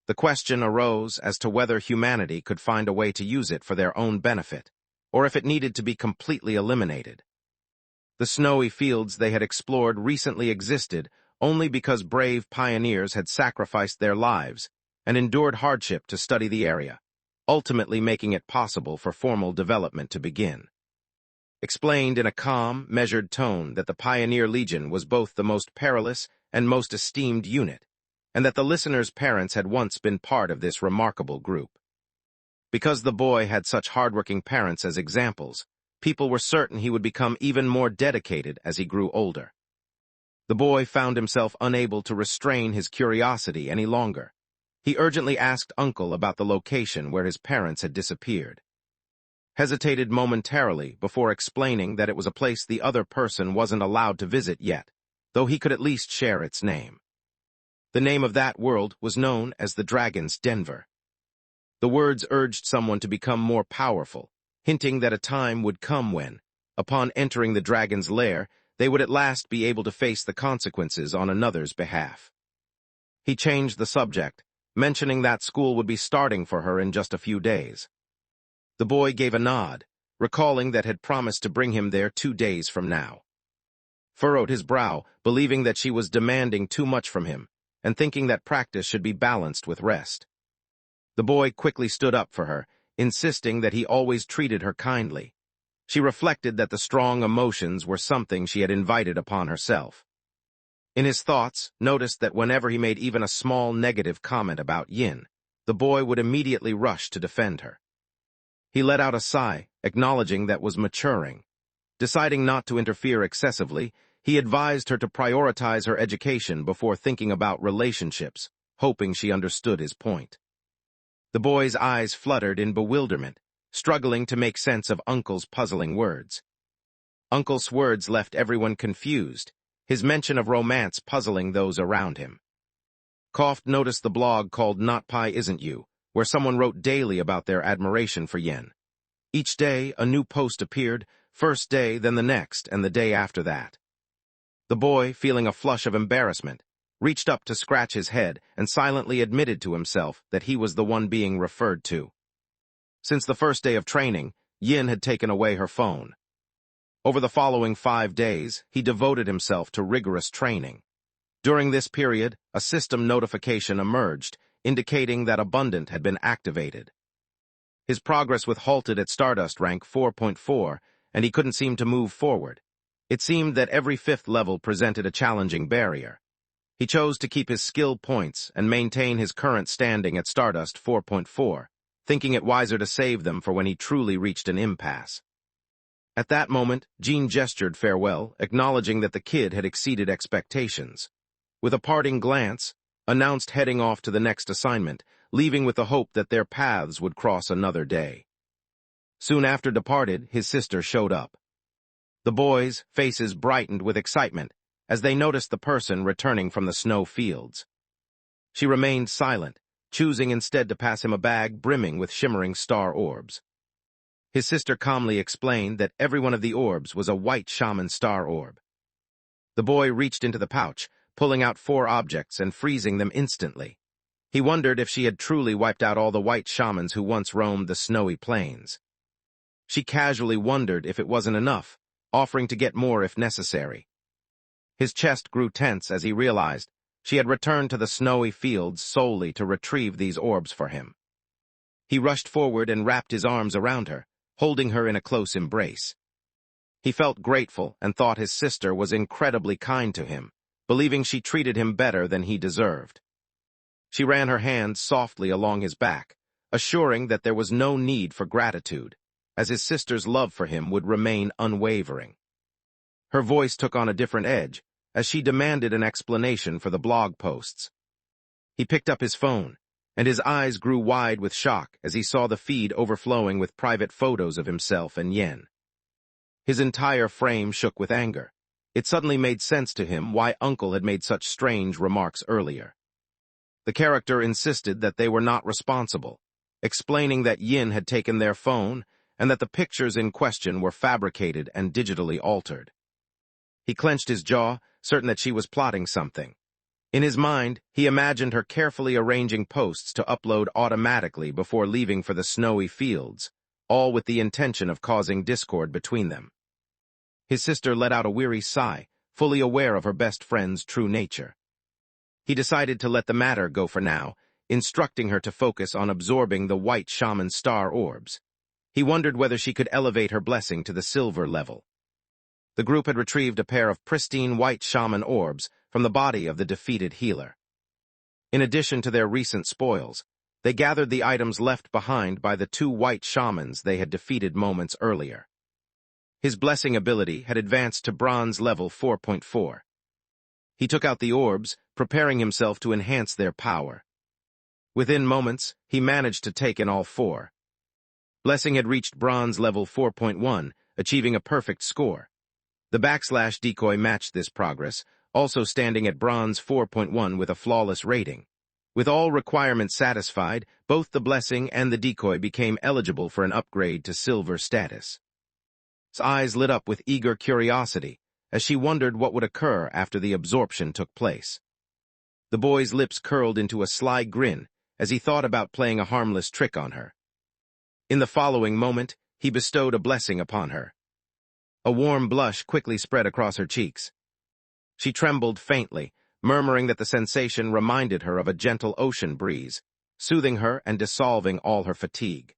Speaker 1: The question arose as to whether humanity could find a way to use it for their own benefit, or if it needed to be completely eliminated. The snowy fields they had explored recently existed only because brave pioneers had sacrificed their lives and endured hardship to study the area, ultimately making it possible for formal development to begin. Explained in a calm, measured tone that the Pioneer Legion was both the most perilous and most esteemed unit, and that the listener's parents had once been part of this remarkable group. Because the boy had such hardworking parents as examples, people were certain he would become even more dedicated as he grew older. The boy found himself unable to restrain his curiosity any longer. He urgently asked Uncle about the location where his parents had disappeared. Hesitated momentarily before explaining that it was a place the other person wasn't allowed to visit yet, though he could at least share its name. The name of that world was known as the Dragon's Denver. The words urged someone to become more powerful, hinting that a time would come when, upon entering the dragon's lair, they would at last be able to face the consequences on another's behalf. He changed the subject, mentioning that school would be starting for her in just a few days. The boy gave a nod, recalling that had promised to bring him there 2 days from now. Furrowed his brow, believing that she was demanding too much from him, and thinking that practice should be balanced with rest. The boy quickly stood up for her, insisting that he always treated her kindly. She reflected that the strong emotions were something she had invited upon herself. In his thoughts, noticed that whenever he made even a small negative comment about Yin, the boy would immediately rush to defend her. He let out a sigh, acknowledging that was maturing. Deciding not to interfere excessively, he advised her to prioritize her education before thinking about relationships, hoping she understood his point. The boy's eyes fluttered in bewilderment, struggling to make sense of Uncle's puzzling words. Uncle's words left everyone confused, his mention of romance puzzling those around him. Koft noticed the blog called Not Pi Isn't You, where someone wrote daily about their admiration for Yin. Each day, a new post appeared, first day, then the next, and the day after that. The boy, feeling a flush of embarrassment, reached up to scratch his head and silently admitted to himself that he was the one being referred to. Since the first day of training, Yin had taken away her phone. Over the following 5 days, he devoted himself to rigorous training. During this period, a system notification emerged, indicating that Abundant had been activated. His progress was halted at Stardust rank 4.4, and he couldn't seem to move forward. It seemed that every 5th level presented a challenging barrier. He chose to keep his skill points and maintain his current standing at Stardust 4.4, thinking it wiser to save them for when he truly reached an impasse. At that moment, Jean gestured farewell, acknowledging that the kid had exceeded expectations. With a parting glance, announced heading off to the next assignment, leaving with the hope that their paths would cross another day. Soon after departed, his sister showed up. The boys' faces brightened with excitement as they noticed the person returning from the snow fields. She remained silent, choosing instead to pass him a bag brimming with shimmering star orbs. His sister calmly explained that every one of the orbs was a white shaman star orb. The boy reached into the pouch, pulling out 4 objects and freezing them instantly. He wondered if she had truly wiped out all the white shamans who once roamed the snowy plains. She casually wondered if it wasn't enough, offering to get more if necessary. His chest grew tense as he realized she had returned to the snowy fields solely to retrieve these orbs for him. He rushed forward and wrapped his arms around her, holding her in a close embrace. He felt grateful and thought his sister was incredibly kind to him, believing she treated him better than he deserved. She ran her hands softly along his back, assuring that there was no need for gratitude, as his sister's love for him would remain unwavering. Her voice took on a different edge, as she demanded an explanation for the blog posts. He picked up his phone, and his eyes grew wide with shock as he saw the feed overflowing with private photos of himself and Yen. His entire frame shook with anger. It suddenly made sense to him why Uncle had made such strange remarks earlier. The character insisted that they were not responsible, explaining that Yin had taken their phone and that the pictures in question were fabricated and digitally altered. He clenched his jaw, certain that she was plotting something. In his mind, he imagined her carefully arranging posts to upload automatically before leaving for the snowy fields, all with the intention of causing discord between them. His sister let out a weary sigh, fully aware of her best friend's true nature. He decided to let the matter go for now, instructing her to focus on absorbing the white shaman star orbs. He wondered whether she could elevate her blessing to the silver level. The group had retrieved a pair of pristine white shaman orbs from the body of the defeated healer. In addition to their recent spoils, they gathered the items left behind by the 2 white shamans they had defeated moments earlier. His blessing ability had advanced to bronze level 4.4. He took out the orbs, preparing himself to enhance their power. Within moments, he managed to take in all 4. Blessing had reached bronze level 4.1, achieving a perfect score. The / decoy matched this progress, also standing at bronze 4.1 with a flawless rating. With all requirements satisfied, both the blessing and the decoy became eligible for an upgrade to silver status. His eyes lit up with eager curiosity, as she wondered what would occur after the absorption took place. The boy's lips curled into a sly grin as he thought about playing a harmless trick on her. In the following moment, he bestowed a blessing upon her. A warm blush quickly spread across her cheeks. She trembled faintly, murmuring that the sensation reminded her of a gentle ocean breeze, soothing her and dissolving all her fatigue.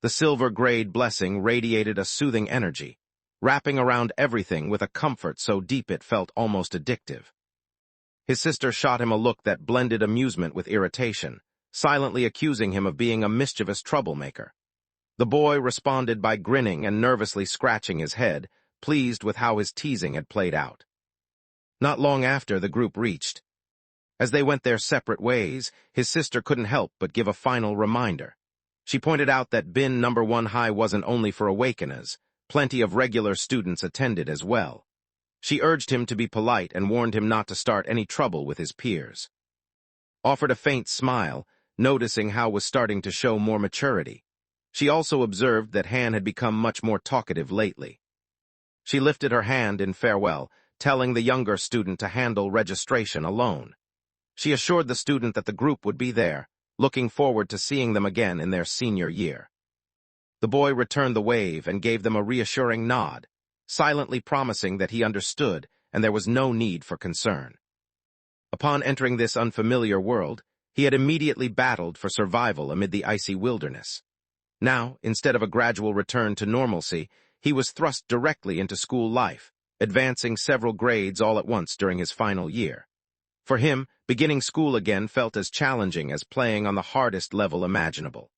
Speaker 1: The silver-grade blessing radiated a soothing energy, wrapping around everything with a comfort so deep it felt almost addictive. His sister shot him a look that blended amusement with irritation, silently accusing him of being a mischievous troublemaker. The boy responded by grinning and nervously scratching his head, pleased with how his teasing had played out. Not long after, the group reached. As they went their separate ways, his sister couldn't help but give a final reminder. She pointed out that bin number 1 high wasn't only for awakeners. Plenty of regular students attended as well. She urged him to be polite and warned him not to start any trouble with his peers. Offered a faint smile, noticing how was starting to show more maturity. She also observed that Han had become much more talkative lately. She lifted her hand in farewell, telling the younger student to handle registration alone. She assured the student that the group would be there, looking forward to seeing them again in their senior year. The boy returned the wave and gave them a reassuring nod, silently promising that he understood and there was no need for concern. Upon entering this unfamiliar world, he had immediately battled for survival amid the icy wilderness. Now, instead of a gradual return to normalcy, he was thrust directly into school life, advancing several grades all at once during his final year. For him, beginning school again felt as challenging as playing on the hardest level imaginable.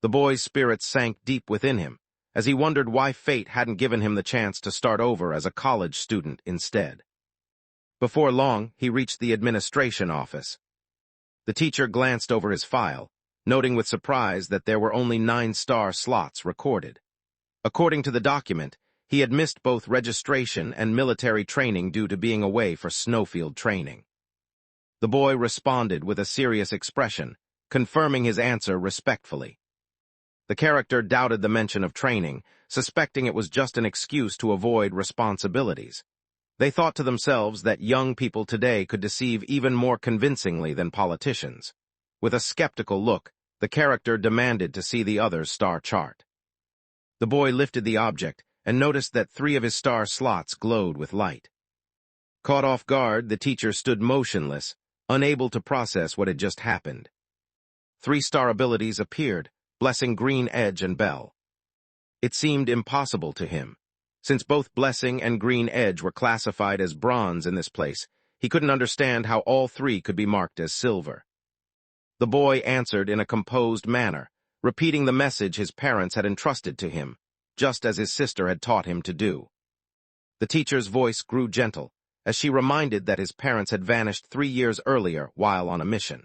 Speaker 1: The boy's spirits sank deep within him, as he wondered why fate hadn't given him the chance to start over as a college student instead. Before long, he reached the administration office. The teacher glanced over his file, noting with surprise that there were only 9-star slots recorded. According to the document, he had missed both registration and military training due to being away for snowfield training. The boy responded with a serious expression, confirming his answer respectfully. The character doubted the mention of training, suspecting it was just an excuse to avoid responsibilities. They thought to themselves that young people today could deceive even more convincingly than politicians. With a skeptical look, the character demanded to see the other's star chart. The boy lifted the object and noticed that 3 of his star slots glowed with light. Caught off guard, the teacher stood motionless, unable to process what had just happened. 3-star abilities appeared, blessing Green Edge and Bell. It seemed impossible to him. Since both Blessing and Green Edge were classified as bronze in this place, he couldn't understand how all 3 could be marked as silver. The boy answered in a composed manner, repeating the message his parents had entrusted to him, just as his sister had taught him to do. The teacher's voice grew gentle, as she reminded that his parents had vanished 3 years earlier while on a mission.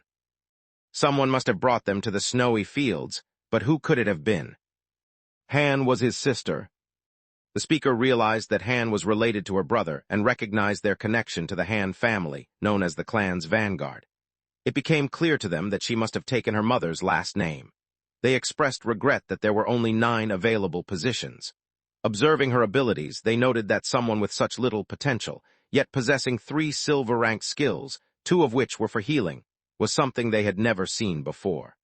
Speaker 1: Someone must have brought them to the snowy fields, but who could it have been? Han was his sister. The speaker realized that Han was related to her brother and recognized their connection to the Han family, known as the clan's vanguard. It became clear to them that she must have taken her mother's last name. They expressed regret that there were only 9 available positions. Observing her abilities, they noted that someone with such little potential, yet possessing 3 silver-ranked skills, 2 of which were for healing, was something they had never seen before.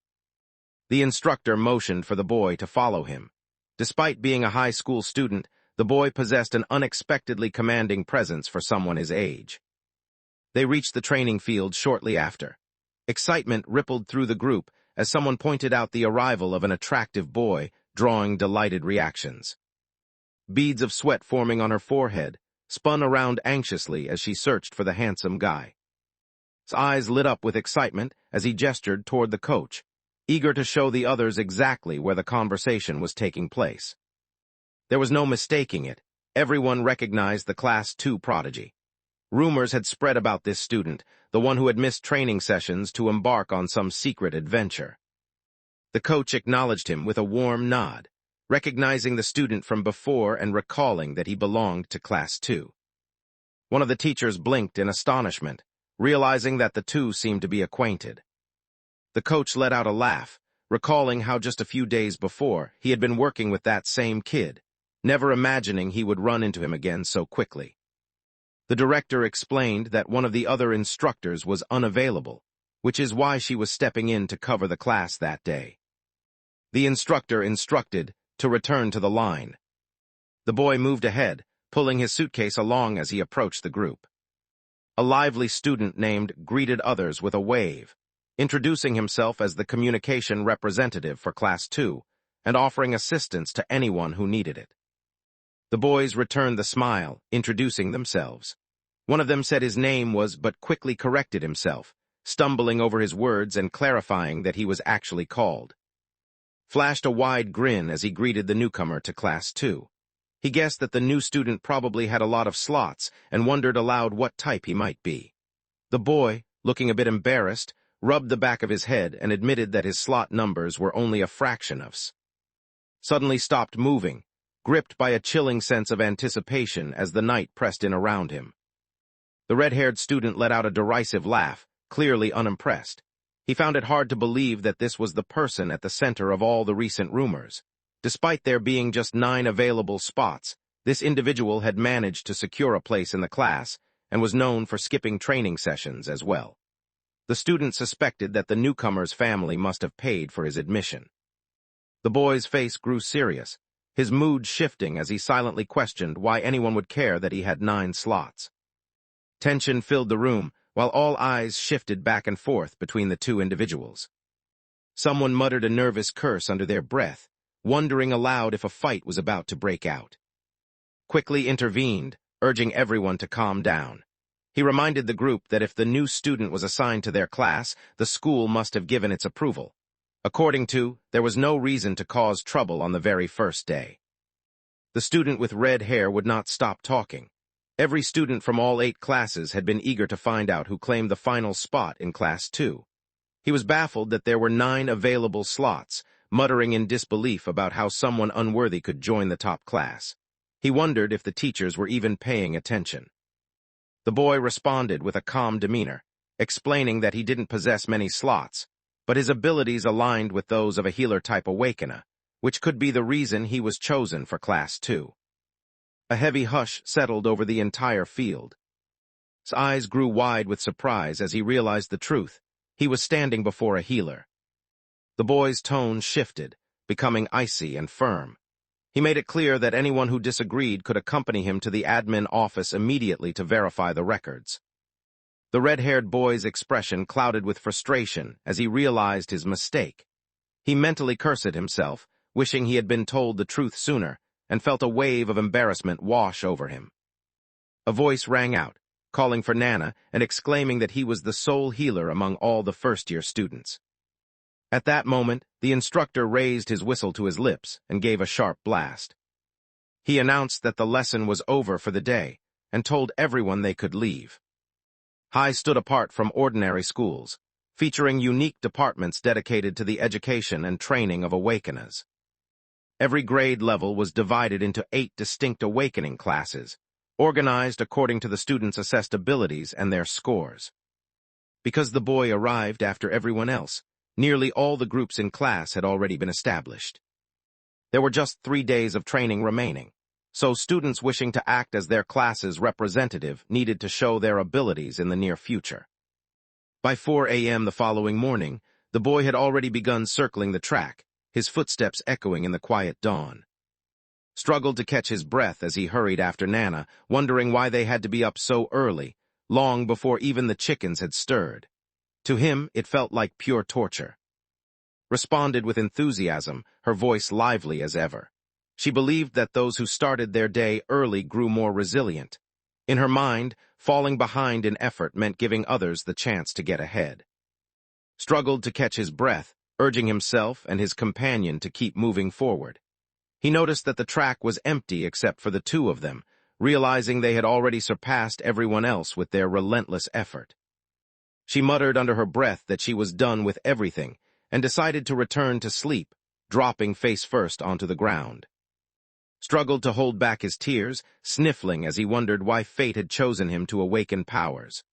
Speaker 1: The instructor motioned for the boy to follow him. Despite being a high school student, the boy possessed an unexpectedly commanding presence for someone his age. They reached the training field shortly after. Excitement rippled through the group as someone pointed out the arrival of an attractive boy, drawing delighted reactions. Beads of sweat forming on her forehead, spun around anxiously as she searched for the handsome guy. His eyes lit up with excitement as he gestured toward the coach, eager to show the others exactly where the conversation was taking place. There was no mistaking it. Everyone recognized the Class 2 prodigy. Rumors had spread about this student, the one who had missed training sessions to embark on some secret adventure. The coach acknowledged him with a warm nod, recognizing the student from before and recalling that he belonged to Class 2. One of the teachers blinked in astonishment, realizing that the two seemed to be acquainted. The coach let out a laugh, recalling how just a few days before he had been working with that same kid, never imagining he would run into him again so quickly. The director explained that one of the other instructors was unavailable, which is why she was stepping in to cover the class that day. The instructor instructed to return to the line. The boy moved ahead, pulling his suitcase along as he approached the group. A lively student named greeted others with a wave, introducing himself as the communication representative for Class 2 and offering assistance to anyone who needed it. The boys returned the smile, introducing themselves. One of them said his name was but quickly corrected himself, stumbling over his words and clarifying that he was actually called. Flashed a wide grin as he greeted the newcomer to Class 2. He guessed that the new student probably had a lot of slots and wondered aloud what type he might be. The boy, looking a bit embarrassed, rubbed the back of his head and admitted that his slot numbers were only a fraction of suddenly stopped moving, gripped by a chilling sense of anticipation as the night pressed in around him. The red-haired student let out a derisive laugh, clearly unimpressed. He found it hard to believe that this was the person at the center of all the recent rumors. Despite there being just 9 available spots, This individual had managed to secure a place in the class and was known for skipping training sessions as well. The student suspected that the newcomer's family must have paid for his admission. The boy's face grew serious, his mood shifting as he silently questioned why anyone would care that he had 9 slots. Tension filled the room, while all eyes shifted back and forth between the two individuals. Someone muttered a nervous curse under their breath, wondering aloud if a fight was about to break out. Quickly intervened, urging everyone to calm down. He reminded the group that if the new student was assigned to their class, the school must have given its approval. According to, there was no reason to cause trouble on the very first day. The student with red hair would not stop talking. Every student from all 8 classes had been eager to find out who claimed the final spot in Class 2. He was baffled that there were 9 available slots, muttering in disbelief about how someone unworthy could join the top class. He wondered if the teachers were even paying attention. The boy responded with a calm demeanor, explaining that he didn't possess many slots, but his abilities aligned with those of a healer-type awakener, which could be the reason he was chosen for Class 2. A heavy hush settled over the entire field. His eyes grew wide with surprise as he realized the truth. He was standing before a healer. The boy's tone shifted, becoming icy and firm. He made it clear that anyone who disagreed could accompany him to the admin office immediately to verify the records. The red-haired boy's expression clouded with frustration as he realized his mistake. He mentally cursed himself, wishing he had been told the truth sooner, and felt a wave of embarrassment wash over him. A voice rang out, calling for Nana and exclaiming that he was the sole healer among all the first-year students. At that moment, the instructor raised his whistle to his lips and gave a sharp blast. He announced that the lesson was over for the day and told everyone they could leave. High stood apart from ordinary schools, featuring unique departments dedicated to the education and training of awakeners. Every grade level was divided into 8 distinct awakening classes, organized according to the students' assessed abilities and their scores. Because the boy arrived after everyone else, nearly all the groups in class had already been established. There were just 3 days of training remaining, so students wishing to act as their class's representative needed to show their abilities in the near future. By 4 a.m. the following morning, the boy had already begun circling the track, his footsteps echoing in the quiet dawn. Struggled to catch his breath as he hurried after Nana, wondering why they had to be up so early, long before even the chickens had stirred. To him, it felt like pure torture. Responded with enthusiasm, her voice lively as ever. She believed that those who started their day early grew more resilient. In her mind, falling behind in effort meant giving others the chance to get ahead. Struggled to catch his breath, urging himself and his companion to keep moving forward. He noticed that the track was empty except for the 2 of them, realizing they had already surpassed everyone else with their relentless effort. She muttered under her breath that she was done with everything and decided to return to sleep, dropping face first onto the ground. Struggled to hold back his tears, sniffling as he wondered why fate had chosen him to awaken powers.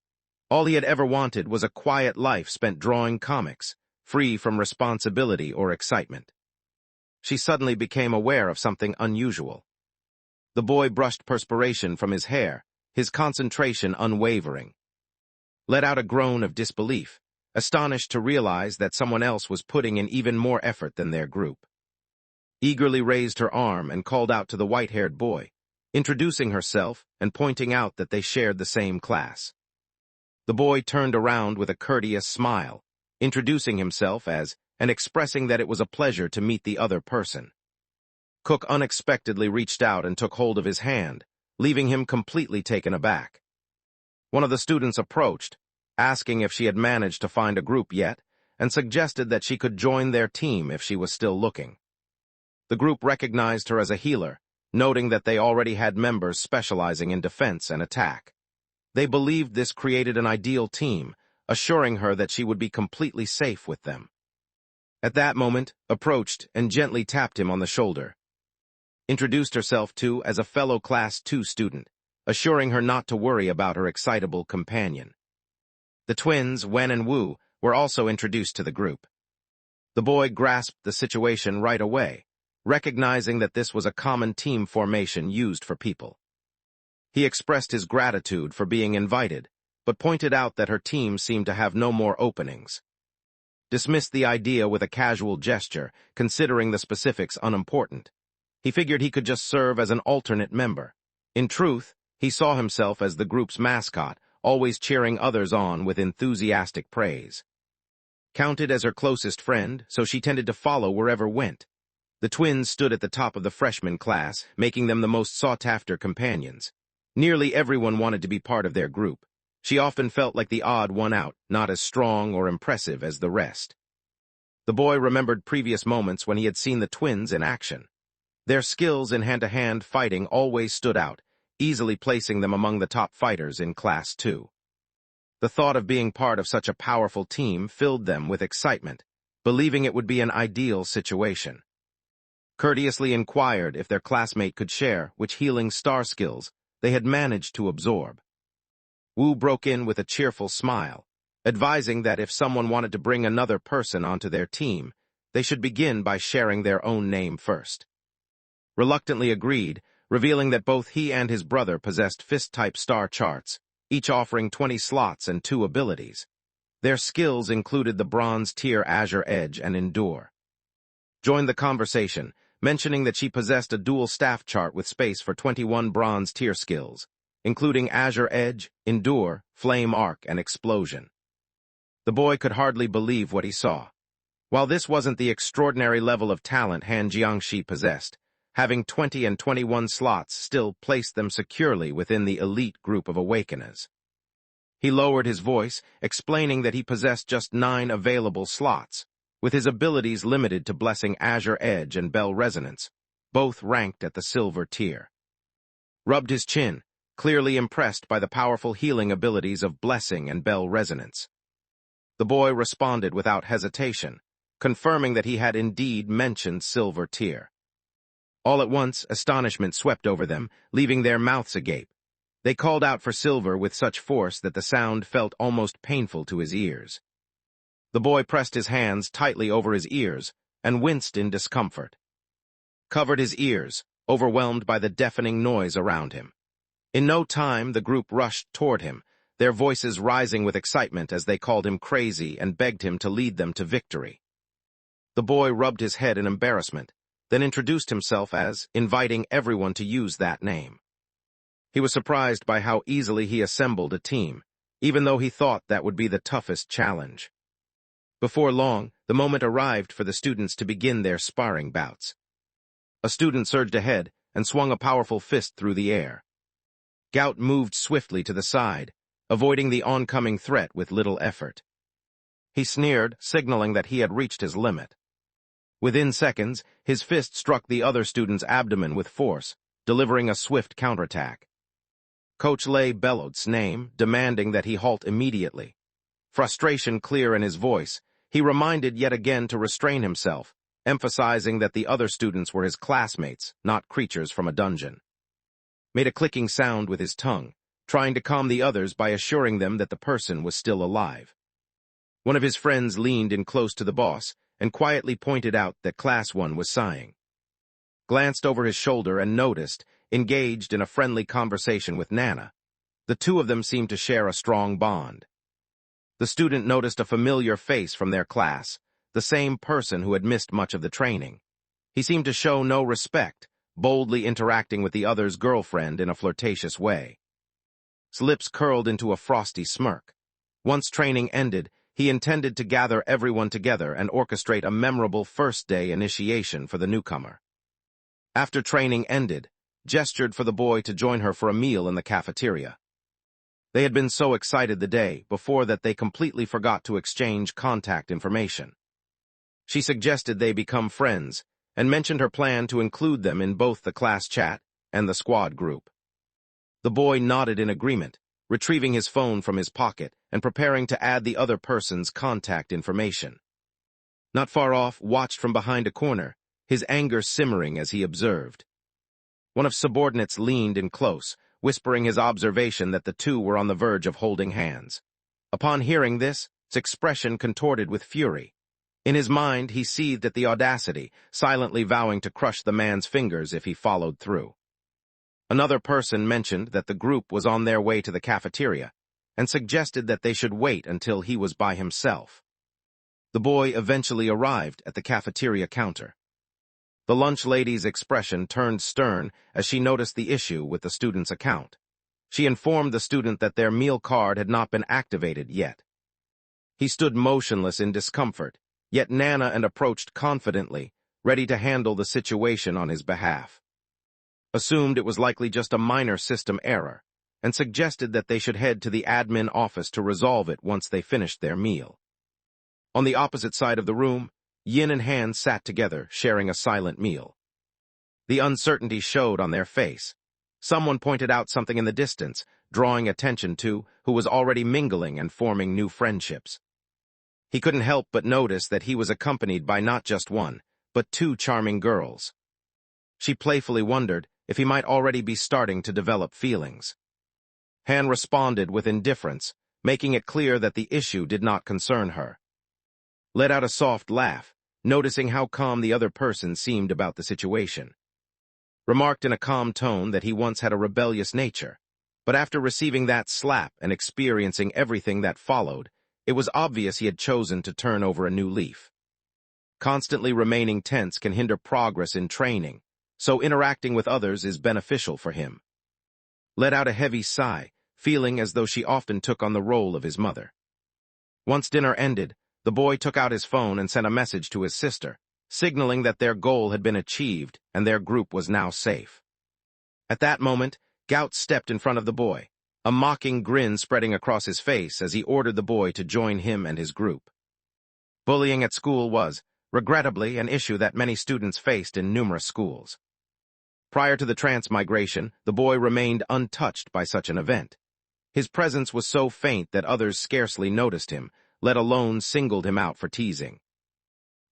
Speaker 1: All he had ever wanted was a quiet life spent drawing comics, free from responsibility or excitement. She suddenly became aware of something unusual. The boy brushed perspiration from his hair, his concentration unwavering. Let out a groan of disbelief, astonished to realize that someone else was putting in even more effort than their group. Eagerly raised her arm and called out to the white-haired boy, introducing herself and pointing out that they shared the same class. The boy turned around with a courteous smile, introducing himself as and expressing that it was a pleasure to meet the other person. Cook unexpectedly reached out and took hold of his hand, leaving him completely taken aback. One of the students approached, asking if she had managed to find a group yet, and suggested that she could join their team if she was still looking. The group recognized her as a healer, noting that they already had members specializing in defense and attack. They believed this created an ideal team, assuring her that she would be completely safe with them. At that moment, approached and gently tapped him on the shoulder. Introduced herself to as a fellow Class 2 student, assuring her not to worry about her excitable companion. The twins, Wen and Wu, were also introduced to the group. The boy grasped the situation right away, recognizing that this was a common team formation used for people. He expressed his gratitude for being invited, but pointed out that her team seemed to have no more openings. Dismissed the idea with a casual gesture, considering the specifics unimportant. He figured he could just serve as an alternate member. In truth, he saw himself as the group's mascot, always cheering others on with enthusiastic praise. Counted as her closest friend, so she tended to follow wherever went. The twins stood at the top of the freshman class, making them the most sought-after companions. Nearly everyone wanted to be part of their group. She often felt like the odd one out, not as strong or impressive as the rest. The boy remembered previous moments when he had seen the twins in action. Their skills in hand-to-hand fighting always stood out, easily placing them among the top fighters in Class 2. The thought of being part of such a powerful team filled them with excitement, believing it would be an ideal situation. Courteously inquired if their classmate could share which healing star skills they had managed to absorb. Wu broke in with a cheerful smile, advising that if someone wanted to bring another person onto their team, they should begin by sharing their own name first. Reluctantly agreed, revealing that both he and his brother possessed fist-type star charts, each offering 20 slots and 2 abilities. Their skills included the bronze-tier Azure Edge and Endure. Joined the conversation, mentioning that she possessed a dual staff chart with space for 21 bronze-tier skills, including Azure Edge, Endure, Flame Arc, and Explosion. The boy could hardly believe what he saw. While this wasn't the extraordinary level of talent Han Jiangxi possessed, having 20 and 21 slots still placed them securely within the elite group of Awakeners. He lowered his voice, explaining that he possessed just 9 available slots, with his abilities limited to Blessing Azure Edge and Bell Resonance, both ranked at the silver tier. Rubbed his chin, clearly impressed by the powerful healing abilities of Blessing and Bell Resonance. The boy responded without hesitation, confirming that he had indeed mentioned silver tier. All at once, astonishment swept over them, leaving their mouths agape. They called out for silver with such force that the sound felt almost painful to his ears. The boy pressed his hands tightly over his ears and winced in discomfort. Covered his ears, overwhelmed by the deafening noise around him. In no time, the group rushed toward him, their voices rising with excitement as they called him crazy and begged him to lead them to victory. The boy rubbed his head in embarrassment, then introduced himself as inviting everyone to use that name. He was surprised by how easily he assembled a team, even though he thought that would be the toughest challenge. Before long, the moment arrived for the students to begin their sparring bouts. A student surged ahead and swung a powerful fist through the air. Gout moved swiftly to the side, avoiding the oncoming threat with little effort. He sneered, signaling that he had reached his limit. Within seconds, his fist struck the other student's abdomen with force, delivering a swift counterattack. Coach Lei bellowed's name, demanding that he halt immediately. Frustration clear in his voice, he reminded yet again to restrain himself, emphasizing that the other students were his classmates, not creatures from a dungeon. Made a clicking sound with his tongue, trying to calm the others by assuring them that the person was still alive. One of his friends leaned in close to the boss and quietly pointed out that Class 1 was sighing. Glanced over his shoulder and noticed, engaged in a friendly conversation with Nana. The two of them seemed to share a strong bond. The student noticed a familiar face from their class, the same person who had missed much of the training. He seemed to show no respect, boldly interacting with the other's girlfriend in a flirtatious way. His lips curled into a frosty smirk. Once training ended, he intended to gather everyone together and orchestrate a memorable first-day initiation for the newcomer. After training ended, gestured for the boy to join her for a meal in the cafeteria. They had been so excited the day before that they completely forgot to exchange contact information. She suggested they become friends, and mentioned her plan to include them in both the class chat and the squad group. The boy nodded in agreement, retrieving his phone from his pocket and preparing to add the other person's contact information. Not far off, watched from behind a corner, his anger simmering as he observed. One of subordinates leaned in close, whispering his observation that the two were on the verge of holding hands. Upon hearing this, its expression contorted with fury. In his mind, he seethed at the audacity, silently vowing to crush the man's fingers if he followed through. Another person mentioned that the group was on their way to the cafeteria and suggested that they should wait until he was by himself. The boy eventually arrived at the cafeteria counter. The lunch lady's expression turned stern as she noticed the issue with the student's account. She informed the student that their meal card had not been activated yet. He stood motionless in discomfort, yet Nana and approached confidently, ready to handle the situation on his behalf. Assumed it was likely just a minor system error, and suggested that they should head to the admin office to resolve it once they finished their meal. On the opposite side of the room, Yin and Han sat together, sharing a silent meal. The uncertainty showed on their face. Someone pointed out something in the distance, drawing attention to who was already mingling and forming new friendships. He couldn't help but notice that he was accompanied by not just one, but two charming girls. She playfully wondered if he might already be starting to develop feelings. Han responded with indifference, making it clear that the issue did not concern her. Let out a soft laugh, noticing how calm the other person seemed about the situation. Remarked in a calm tone that he once had a rebellious nature, but after receiving that slap and experiencing everything that followed, it was obvious he had chosen to turn over a new leaf. Constantly remaining tense can hinder progress in training, so interacting with others is beneficial for him. Let out a heavy sigh, feeling as though she often took on the role of his mother. Once dinner ended, the boy took out his phone and sent a message to his sister, signaling that their goal had been achieved and their group was now safe. At that moment, Gout stepped in front of the boy, a mocking grin spreading across his face as he ordered the boy to join him and his group. Bullying at school was, regrettably, an issue that many students faced in numerous schools. Prior to the transmigration, the boy remained untouched by such an event. His presence was so faint that others scarcely noticed him, let alone singled him out for teasing.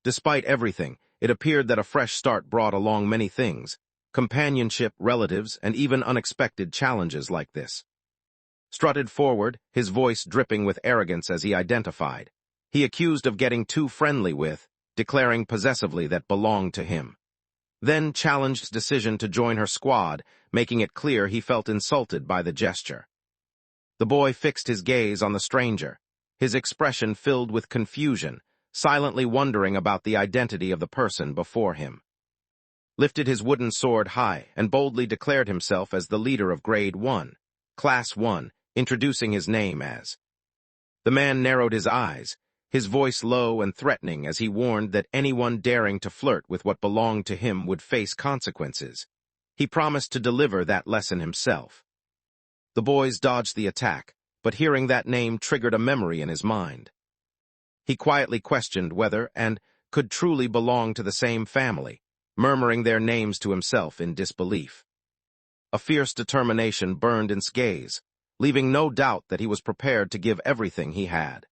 Speaker 1: Despite everything, it appeared that a fresh start brought along many things: companionship, relatives, and even unexpected challenges like this. Strutted forward, his voice dripping with arrogance as he identified. He accused of getting too friendly with, declaring possessively that belonged to him. Then challenged his decision to join her squad, making it clear he felt insulted by the gesture. The boy fixed his gaze on the stranger, his expression filled with confusion, silently wondering about the identity of the person before him. Lifted his wooden sword high and boldly declared himself as the leader of Grade 1, Class 1, introducing his name as. The man narrowed his eyes, his voice low and threatening as he warned that anyone daring to flirt with what belonged to him would face consequences. He promised to deliver that lesson himself. The boys dodged the attack, but hearing that name triggered a memory in his mind. He quietly questioned whether and could truly belong to the same family, murmuring their names to himself in disbelief. A fierce determination burned in his gaze, leaving no doubt that he was prepared to give everything he had.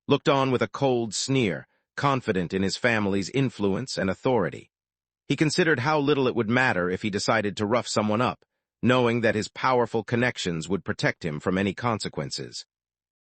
Speaker 1: Looked on with a cold sneer, confident in his family's influence and authority. He considered how little it would matter if he decided to rough someone up, knowing that his powerful connections would protect him from any consequences.